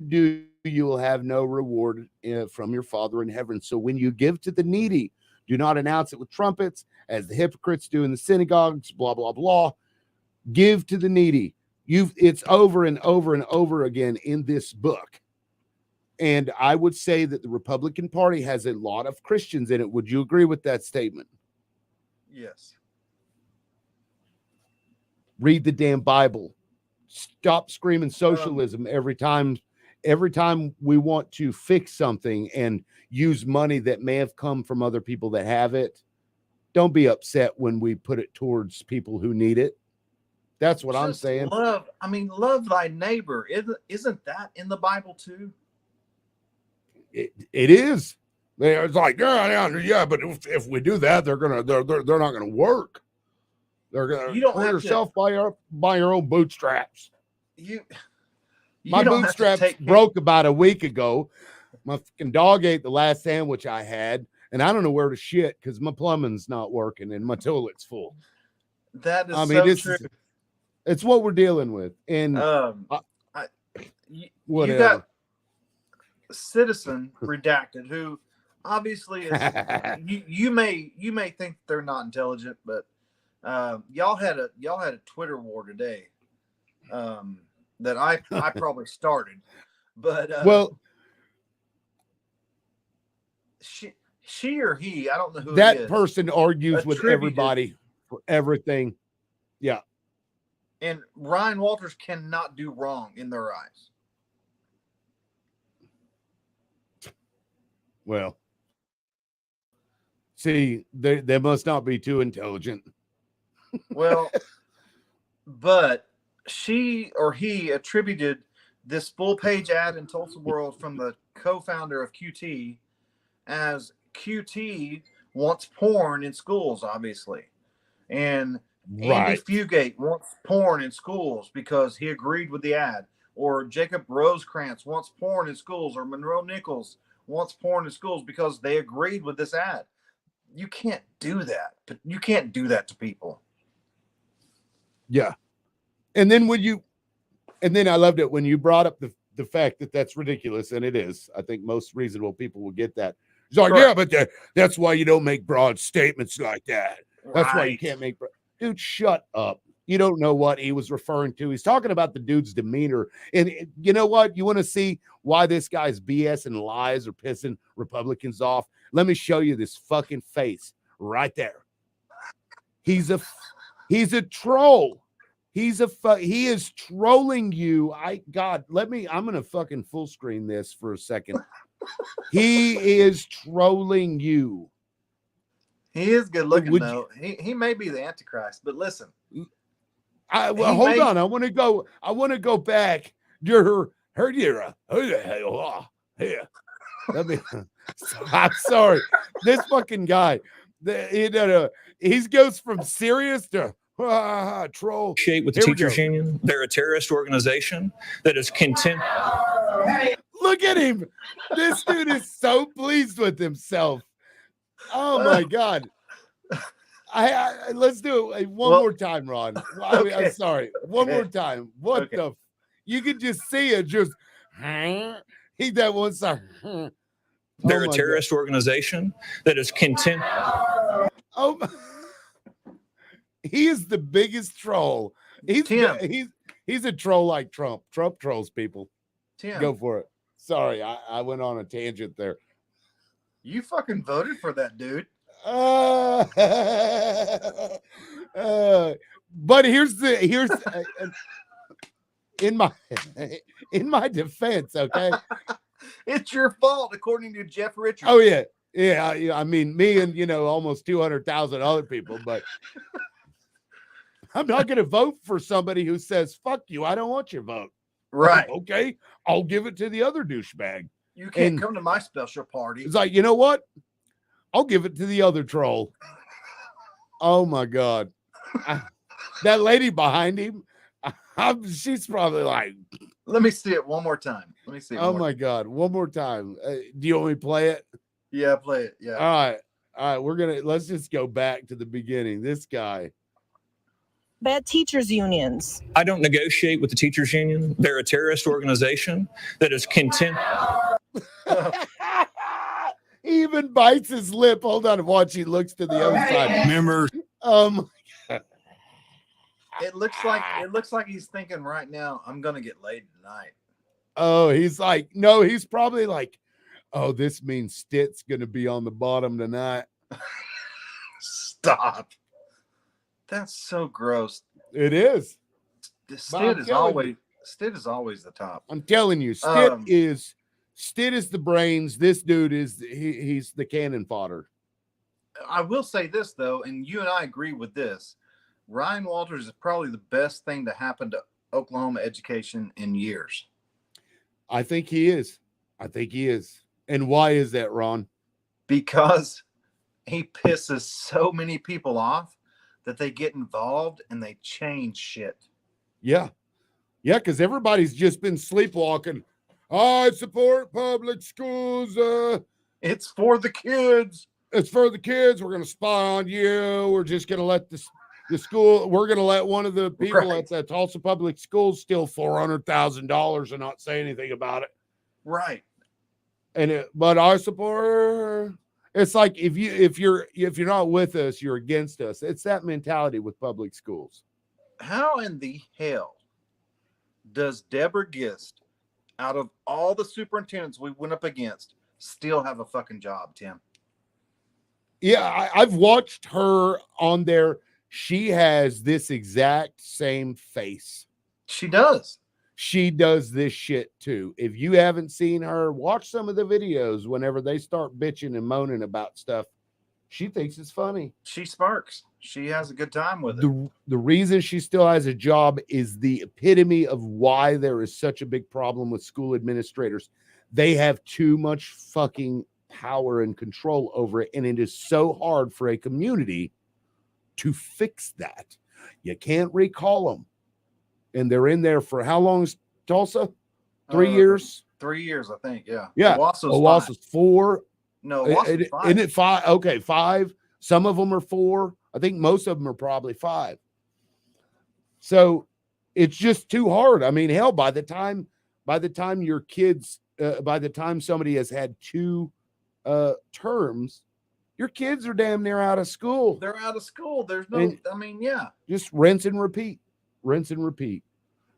do, you will have no reward from your Father in heaven. So when you give to the needy, do not announce it with trumpets, as the hypocrites do in the synagogues, blah, blah, blah. Give to the needy. It's over and over and over again in this book. And I would say that the Republican Party has a lot of Christians in it. Would you agree with that statement? Yes. Read the damn Bible. Stop screaming socialism every time we want to fix something and use money that may have come from other people that have it. Don't be upset when we put it towards people who need it. That's what I'm saying. Love thy neighbor. Isn't that in the Bible too? It is. It's like, yeah, but if we do that, they're not gonna work. They're gonna pull yourself by your own bootstraps. My bootstraps broke about a week ago. My fucking dog ate the last sandwich I had, and I don't know where to shit because my plumbing's not working and my toilet's full. That is true. It's what we're dealing with. And you got Citizen Redacted, who obviously is, you may think they're not intelligent, but y'all had a Twitter war today that I probably started, but she or he, I don't know who that it is, person argues with everybody for everything. Yeah. And Ryan Walters cannot do wrong in their eyes. Well, see, they must not be too intelligent. Well, but she or he attributed this full-page ad in Tulsa World from the co-founder of QT as QT wants porn in schools, obviously. And Andy Fugate wants porn in schools because he agreed with the ad. Or Jacob Rosecrans wants porn in schools. Or Monroe Nichols wants porn in schools because they agreed with this ad. You can't do that. But you can't do that to people. Yeah. And then I loved it when you brought up the fact that that's ridiculous, and it is. I think most reasonable people will get that. It's like, yeah, but that's why you don't make broad statements like that. That's why you can't make dude, shut up. You don't know what he was referring to. He's talking about the dude's demeanor. And you know what? You want to see why this guy's BS and lies are pissing Republicans off? Let me show you this fucking face right there. He's a troll. He is trolling you. I'm going to fucking full screen this for a second. He is trolling you. He is good looking though. He may be the Antichrist, but listen. Hold on. I want to go back. I'm sorry. This fucking guy. He goes from serious to troll. With the teachers union, they're a terrorist organization that is content. Look at him. This dude is so pleased with himself. Oh my God. Let's do it one more time, Ron. I'm sorry. One more time. You can just see it. Just He that one side. They're a terrorist organization that is content. Oh, he is the biggest troll. He's a troll like Trump. Trump trolls people. Tim, go for it. Sorry, I went on a tangent there. You fucking voted for that dude. But here's in my defense, okay. It's your fault, according to Jeff Richards. Oh yeah. I mean, me and almost 200,000 other people, but I'm not going to vote for somebody who says "fuck you." I don't want your vote. Right? Okay, I'll give it to the other douchebag. You can't come to my special party. It's like, you know what? I'll give it to the other troll. Oh my God, that lady behind him. She's probably like, let me see it one more time. Let me see it. Oh my God, one more time. Do you want me to play it? Yeah, play it. Yeah. All right. Let's just go back to the beginning. This guy. Bad teachers unions. I don't negotiate with the teachers union. They're a terrorist organization that is content. He even bites his lip. Hold on, watch. He looks to the other side. Members. It looks like he's thinking right now, I'm gonna get laid tonight. Oh, he's like, no, he's probably like, oh, this means Stitt's gonna be on the bottom tonight. Stop. That's so gross. It is. Stitt is always the top. I'm telling you, Stitt is the brains. This dude he's the cannon fodder. I will say this though, and you and I agree with this. Ryan Walters is probably the best thing to happen to Oklahoma education in years. I think he is. And why is that, Ron? Because he pisses so many people off that they get involved and they change shit. Yeah, because everybody's just been sleepwalking. I support public schools. It's for the kids. It's for the kids. We're going to spy on you. We're just going to let the school. We're going to let one of the people at the Tulsa Public Schools steal $400,000 and not say anything about it. Right. But I support. It's like if you're not with us, you're against us. It's that mentality with public schools. How in the hell does Deborah Gist, out of all the superintendents we went up against, still have a fucking job, Tim? Yeah, I've watched her on there. She has this exact same face. She does. She does this shit too. If you haven't seen her, watch some of the videos. Whenever they start bitching and moaning about stuff, she thinks it's funny. She sparks. She has a good time with it. The reason she still has a job is the epitome of why there is such a big problem with school administrators. They have too much fucking power and control over it, and it is so hard for a community to fix that. You can't recall them. And they're in there for how long is Tulsa? 3 years? 3 years, I think. Yeah. Yeah. Owasa's 4. No, Owasa's 5. Isn't it 5? Okay, 5. Some of them are 4. I think most of them are probably 5. So it's just too hard. I mean, hell, by the time your kids, by the time somebody has had 2 terms, your kids are damn near out of school. They're out of school. There's no, just rinse and repeat.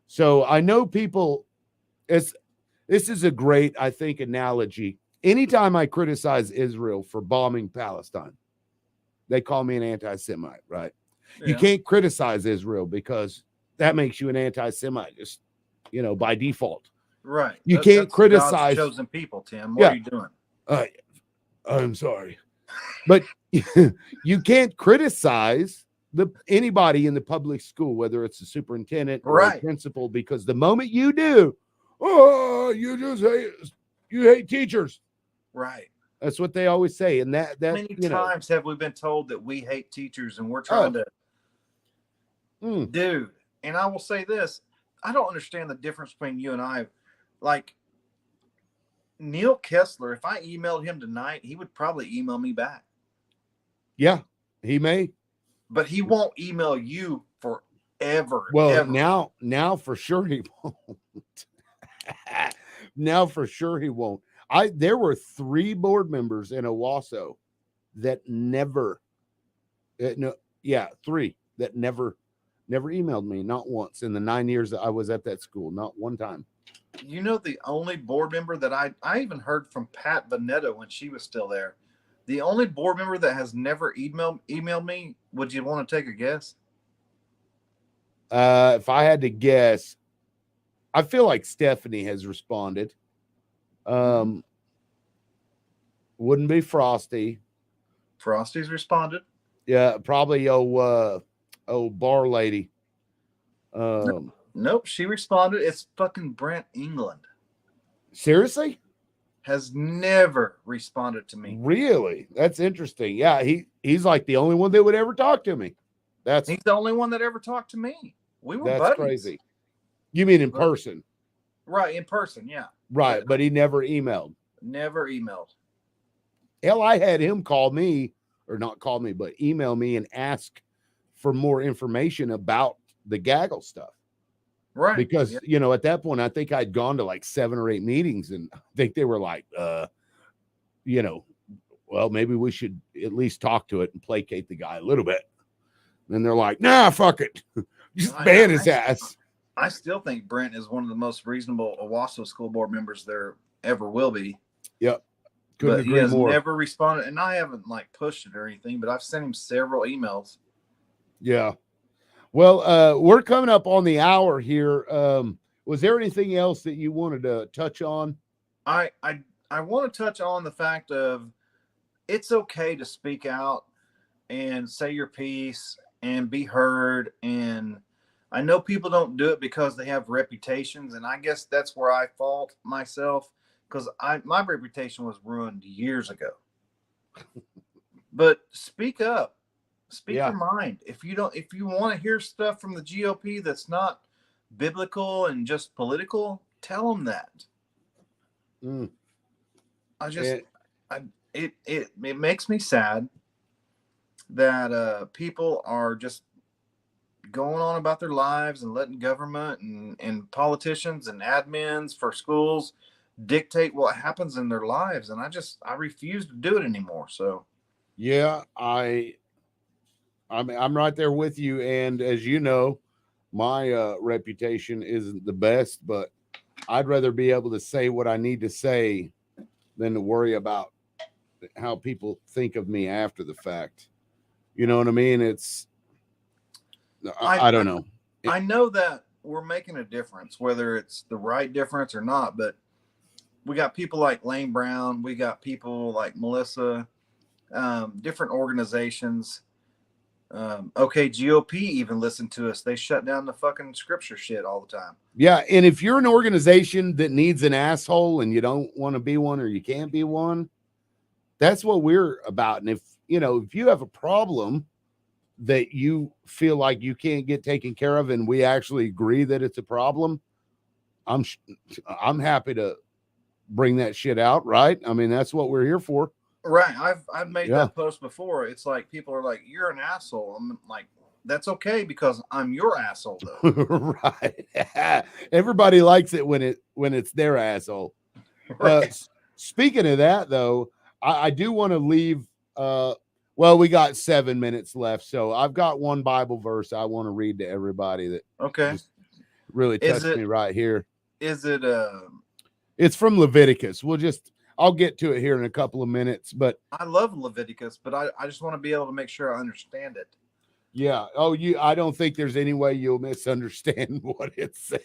So I know people, this is a great, I think, analogy. Anytime I criticize Israel for bombing Palestine, they call me an anti-Semite, right? Yeah. You can't criticize Israel because that makes you an anti-Semite, just, by default. Right. You can't criticize God's chosen people, Tim. What are you doing? I'm sorry. But you can't criticize anybody in the public school, whether it's a superintendent or a principal, because the moment you do, you hate teachers. Right. That's what they always say. And that many times have we been told that we hate teachers and we're trying to dude. And I will say this, I don't understand the difference between you and I. Like Neil Kessler, if I emailed him tonight, he would probably email me back. Yeah, he may. But he won't email you forever. Well, now for sure he won't. Now for sure he won't. There were 3 board members in Owasso that never 3 that never emailed me, not once in the 9 years that I was at that school, not one time. You know, the only board member that I even heard from Pat Vanetta when she was still there. The only board member that has never emailed me, would you want to take a guess? If I had to guess, I feel like Stephanie has responded. Wouldn't be Frosty. Frosty's responded. Yeah, probably bar lady. Nope, she responded. It's fucking Brent England. Seriously? Has never responded to me. Really? That's interesting. Yeah, he's like the only one that would ever talk to me. He's the only one that ever talked to me. We were that's buddies. Crazy. You mean in person? Right, in person, yeah. Right, but he never emailed. Never emailed. Hell, I had him call me, or not call me, but email me and ask for more information about the gaggle stuff. Right. Because, at that point, I think I'd gone to like 7 or 8 meetings, and I think they were like, well, maybe we should at least talk to it and placate the guy a little bit. And they're like, nah, fuck it. Just ban his ass. I still think Brent is one of the most reasonable Owasso school board members there ever will be. Yep. Couldn't agree more. He has never responded, and I haven't like pushed it or anything, but I've sent him several emails. Yeah. Well, we're coming up on the hour here. Was there anything else that you wanted to touch on? I want to touch on the fact of it's okay to speak out and say your piece and be heard. And I know people don't do it because they have reputations, and I guess that's where I fault myself, because my reputation was ruined years ago. But speak up. Speak your mind. If you want to hear stuff from the GOP that's not biblical and just political, tell them that. It makes me sad that people are just going on about their lives and letting government and politicians and admins for schools dictate what happens in their lives, and I refuse to do it anymore. So yeah, I'm right there with you. And as you know, my reputation isn't the best, but I'd rather be able to say what I need to say than to worry about how people think of me after the fact. You know what I mean? I don't know. I know that we're making a difference, whether it's the right difference or not, but we got people like Lane Brown. We got people like Melissa, different organizations. OKGOP even listened to us. They shut down the fucking scripture shit all the time. Yeah, and if you're an organization that needs an asshole and you don't want to be one or you can't be one, that's what we're about. And if you have a problem that you feel like you can't get taken care of, and we actually agree that it's a problem, I'm happy to bring that shit out, right? I mean, that's what we're here for. Right. I've made that post before. It's like people are like, "You're an asshole." I'm like, that's okay because I'm your asshole though. Right. Everybody likes it when it's their asshole. Right. Speaking of that though, I do want to leave well, we got 7 minutes left, so I've got one Bible verse I want to read to everybody that just really touched me right here. Is it It's from Leviticus. I'll get to it here in a couple of minutes, but I love Leviticus, but I just want to be able to make sure I understand it. Yeah. Oh, I don't think there's any way you'll misunderstand what it says.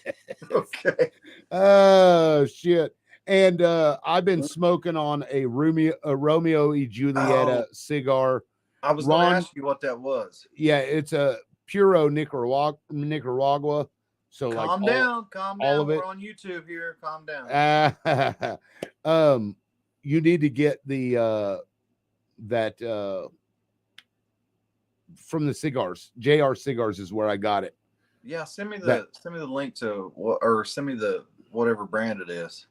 Okay. Oh shit. And I've been smoking on a Romeo y Julieta cigar. I was going to ask you what that was. Yeah, it's a Puro Nicaragua. So calm down. All of it. We're on YouTube here. Calm down. You need to get the that from the cigars. JR Cigars is where I got it. Yeah, send me the link to or send me the whatever brand it is.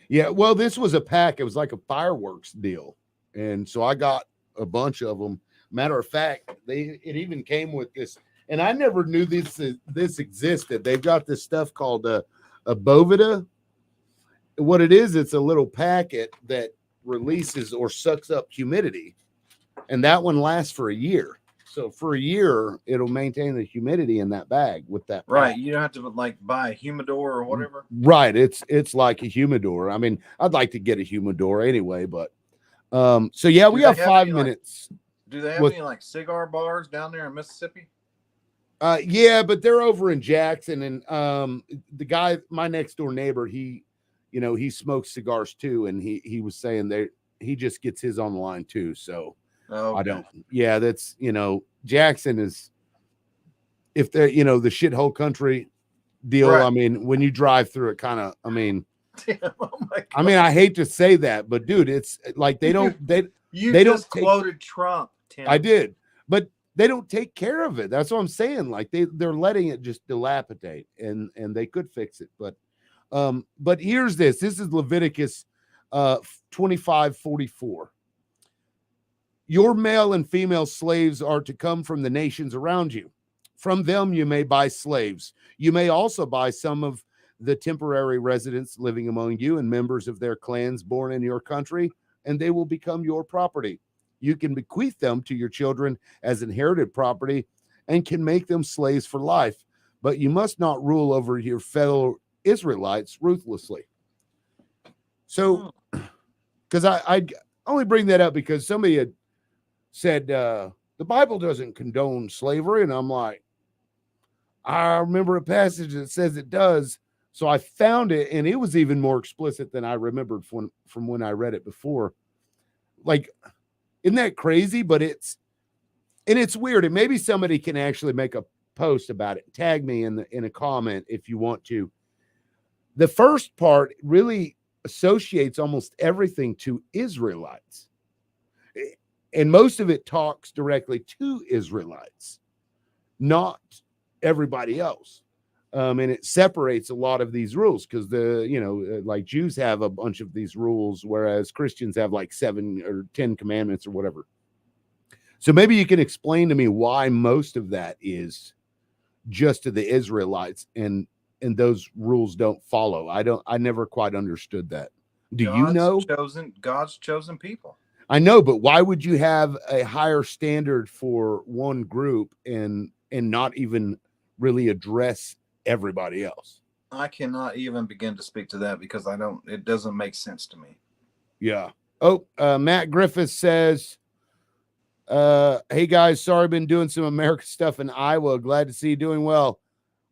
Yeah, well, this was a pack. It was like a fireworks deal, and so I got a bunch of them. Matter of fact, it even came with this, and I never knew this existed. They've got this stuff called a Bovida, what it is, it's a little packet that releases or sucks up humidity, and that one lasts for a year. So for a year, it'll maintain the humidity in that bag with that pack. Right. You don't have to like buy a humidor or whatever. Right. It's like a humidor. I mean, I'd like to get a humidor anyway, but so yeah, we have 5 minutes. Do they have any like cigar bars down there in Mississippi? Yeah, but they're over in Jackson, and the guy, my next door neighbor, he smokes cigars too, and he was saying he just gets his on the line too. So I don't. Yeah, that's Jackson is, if they're the shithole country deal. Right. I mean, when you drive through it, kind of. I mean, I hate to say that, but dude, it's like they don't. You they just don't quoted Trump, Tim. I did, but they don't take care of it. That's what I'm saying. Like they're letting it just dilapidate, and they could fix it. But here's this. This is Leviticus 25:44. Your male and female slaves are to come from the nations around you. From them you may buy slaves. You may also buy some of the temporary residents living among you and members of their clans born in your country, and they will become your property. You can bequeath them to your children as inherited property and can make them slaves for life, but you must not rule over your fellow Israelites ruthlessly. So, because I only bring that up because somebody had said the Bible doesn't condone slavery, and I'm like, I remember a passage that says it does. So I found it, and it was even more explicit than I remembered from when I read it before. Like, isn't that crazy? But it's weird. And maybe somebody can actually make a post about it. Tag me in a comment if you want to. The first part really associates almost everything to Israelites. And most of it talks directly to Israelites, not everybody else. And it separates a lot of these rules because like Jews have a bunch of these rules, whereas Christians have like 7 or 10 commandments or whatever. So maybe you can explain to me why most of that is just to the Israelites and those rules don't follow. I never quite understood that. Do you know? God's chosen people. I know, but why would you have a higher standard for one group and not even really address everybody else? I cannot even begin to speak to that because it doesn't make sense to me. Yeah. Oh, Matt Griffiths says, hey guys, sorry, I've been doing some American stuff in Iowa. Glad to see you doing well.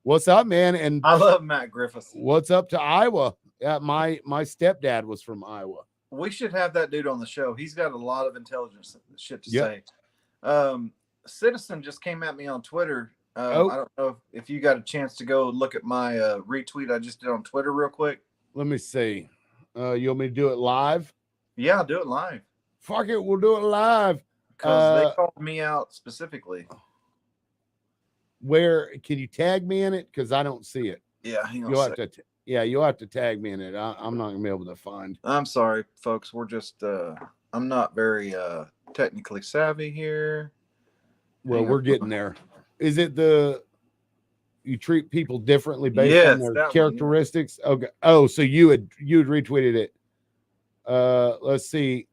What's up, man? And I love Matt Griffiths. What's up to Iowa? Yeah, my stepdad was from Iowa. We should have that dude on the show. He's got a lot of intelligence shit to say. Citizen just came at me on Twitter. I don't know if you got a chance to go look at my retweet I just did on Twitter real quick. Let me see. You want me to do it live? Yeah, do it live. Fuck it, we'll do it live. Because they called me out specifically. Where can you tag me in it? Because I don't see it. Yeah, you'll have to tag me in it. I'm not gonna be able to find. I'm sorry, folks. We're just I'm not very technically savvy here. Well, we're getting there. Is it you treat people differently based on their characteristics? One, yeah. Okay. Oh, so you had retweeted it. Let's see.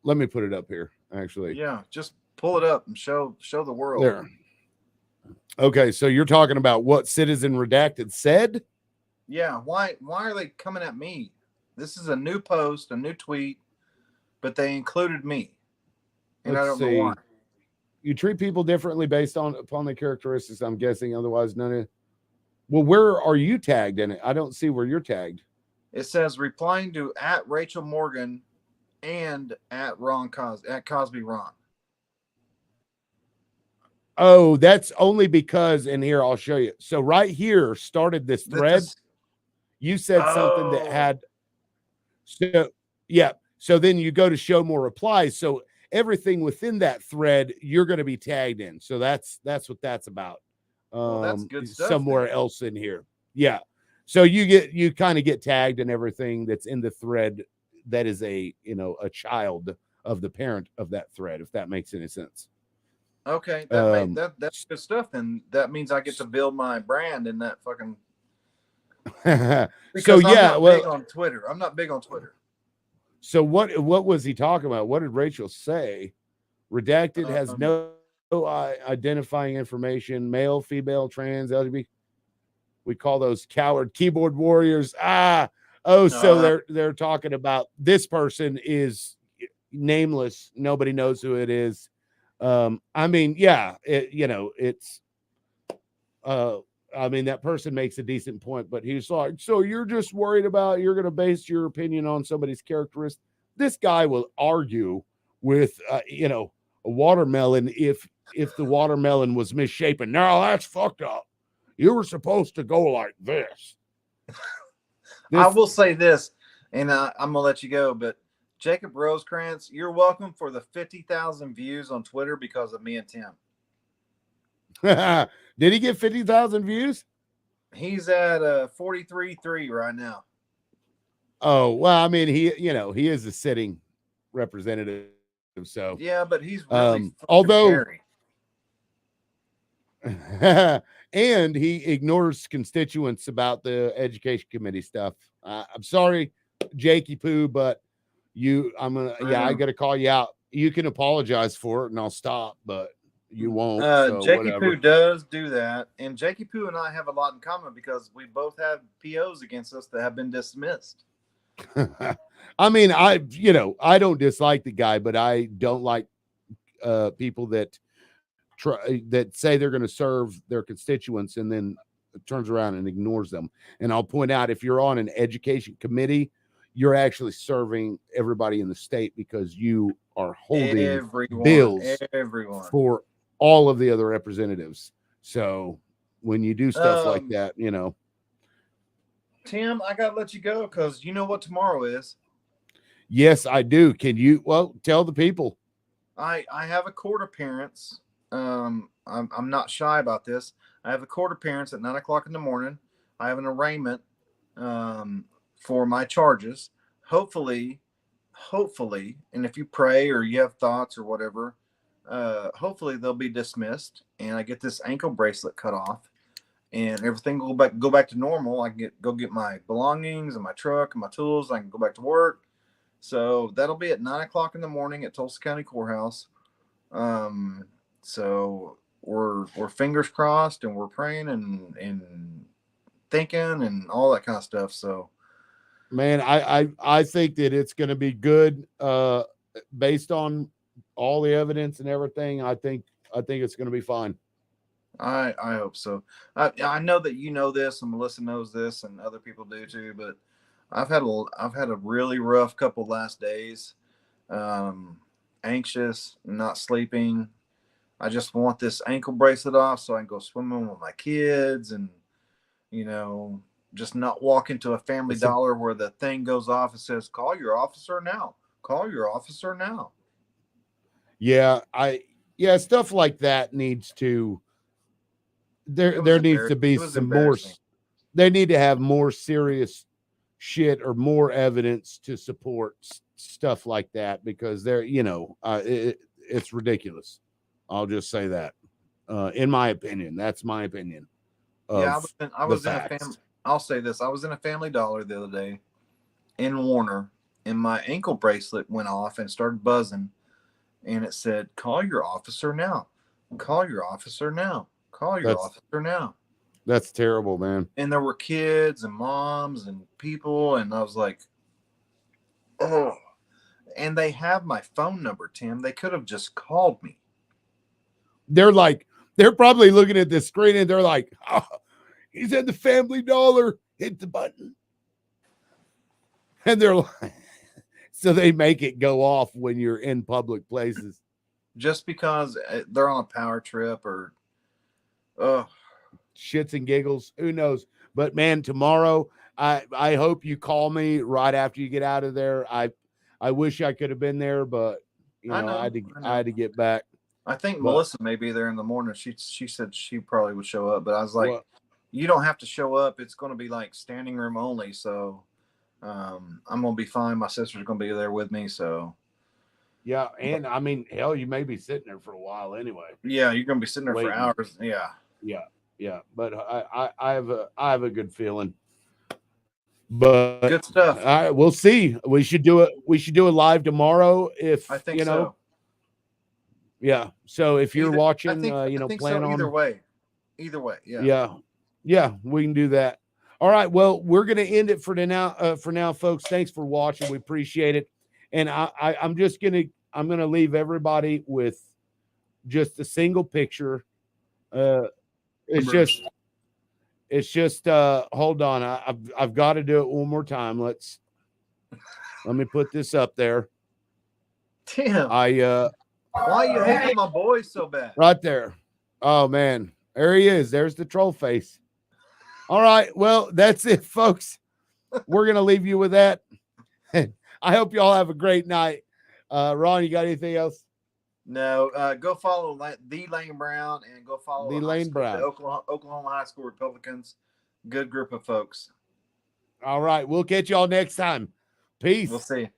Let me put it up here. Actually, yeah, just pull it up and show the world. There. Okay, so you're talking about what Citizen Redacted said? Yeah. Why are they coming at me? This is a new post, a new tweet, but they included me, and I don't know why. You treat people differently based upon their characteristics, I'm guessing. Otherwise, none of. Well, where are you tagged in it? I don't see where you're tagged. It says replying to @Rachel Morgan and @Cosby Ron. Oh, that's only because, and here I'll show you. So right here started this thread. You said something that had. So yeah. So then you go to show more replies. So everything within that thread you're going to be tagged in. So that's what that's about. That's good stuff. Somewhere else in here. Yeah. So you kind of get tagged in everything that's in the thread that is a child of the parent of that thread, if that makes any sense. Okay, that's good stuff. Then that means I get to build my brand in that fucking Because so yeah, I'm not big on Twitter. I'm not big on Twitter. So what was he talking about? What did Rachel say? Redacted has no identifying information. Male, female, trans, LGBT. We call those coward keyboard warriors. So they're talking about this person is nameless. Nobody knows who it is. I mean, yeah, it's I mean, that person makes a decent point, but he's like, so you're just worried about you're going to base your opinion on somebody's characteristic. This guy will argue with, a watermelon if the watermelon was misshapen. No, that's fucked up. You were supposed to go like this. I will say this, and I'm going to let you go, but Jacob Rosecrans, you're welcome for the 50,000 views on Twitter because of me and Tim. Did he get 50,000 views? He's at 43.3 right now. Oh, well, I mean, he is a sitting representative, so yeah, but he's really although and he ignores constituents about the education committee stuff. I'm sorry, Jakey Poo, but I gotta call you out. You can apologize for it and I'll stop, but you won't. So Jakey Poo does do that, and Jakey Poo and I have a lot in common because we both have POs against us that have been dismissed. I mean, I don't dislike the guy, but I don't like people that say they're going to serve their constituents and then turns around and ignores them. And I'll point out, if you're on an education committee, you're actually serving everybody in the state because you are holding bills for all of the other representatives. So when you do stuff like that, Tim, I gotta let you go because you know what tomorrow is. Yes, I do. Can you tell the people? I have a court appearance. I'm not shy about this. I have a court appearance at 9:00 in the morning. I have an arraignment for my charges. Hopefully, and if you pray or you have thoughts or whatever, hopefully they'll be dismissed and I get this ankle bracelet cut off and everything will go back to normal. I can go get my belongings and my truck and my tools. I can go back to work. So that'll be at 9:00 in the morning at Tulsa County Courthouse. So we're fingers crossed and we're praying and thinking and all that kind of stuff. So, man, I think that it's going to be good based on all the evidence and everything. I think it's going to be fine. I hope so. I know that you know this and Melissa knows this and other people do too, but I've had a really rough couple last days. Anxious, not sleeping. I just want this ankle bracelet off so I can go swimming with my kids and, just not walk into a Family Dollar where the thing goes off and says, call your officer now. Call your officer now. Yeah, stuff like that needs to, there needs to be some more, they need to have more serious shit or more evidence to support stuff like that because it's ridiculous. I'll just say that. In my opinion, that's my opinion. Yeah, I was in a family. I'll say this: I was in a Family Dollar the other day in Warner, and my ankle bracelet went off and started buzzing, and it said, "Call your officer now. Call your officer now. Call your officer now." That's terrible, man. And there were kids and moms and people, and I was like, "Oh!" And they have my phone number, Tim. They could have just called me. They're probably looking at the screen and they're like, oh, he's at the Family Dollar, hit the button. And they're like, so they make it go off when you're in public places. Just because they're on a power trip or shits and giggles. Who knows? But man, tomorrow, I hope you call me right after you get out of there. I wish I could have been there, but I had to get back. I think Melissa may be there in the morning. She said she probably would show up, but I was like, you don't have to show up. It's going to be like standing room only. So I'm going to be fine. My sister's going to be there with me. So yeah. And I mean, hell, you may be sitting there for a while anyway. Yeah. You're going to be sitting there for hours. Yeah. Yeah. Yeah. But I have a good feeling. But good stuff. All right, we'll see. We should do it. We should do it live tomorrow. If I think you know, so. Yeah. So if you're watching, I think plan so on either way. Either way, yeah. Yeah. Yeah, we can do that. All right. Well, we're gonna end it for now, folks. Thanks for watching. We appreciate it. And I'm gonna leave everybody with just a single picture. It's just hold on. I've got to do it one more time. Let me put this up there. Damn. Why are you hating my boy so bad? Right there. Oh man. There he is. There's the troll face. All right. Well, that's it, folks. We're gonna leave you with that. I hope y'all have a great night. Ron, you got anything else? No. Go follow the Lane Brown and go follow the Lane Brown, the Oklahoma High School Republicans. Good group of folks. All right. We'll catch y'all next time. Peace. We'll see you.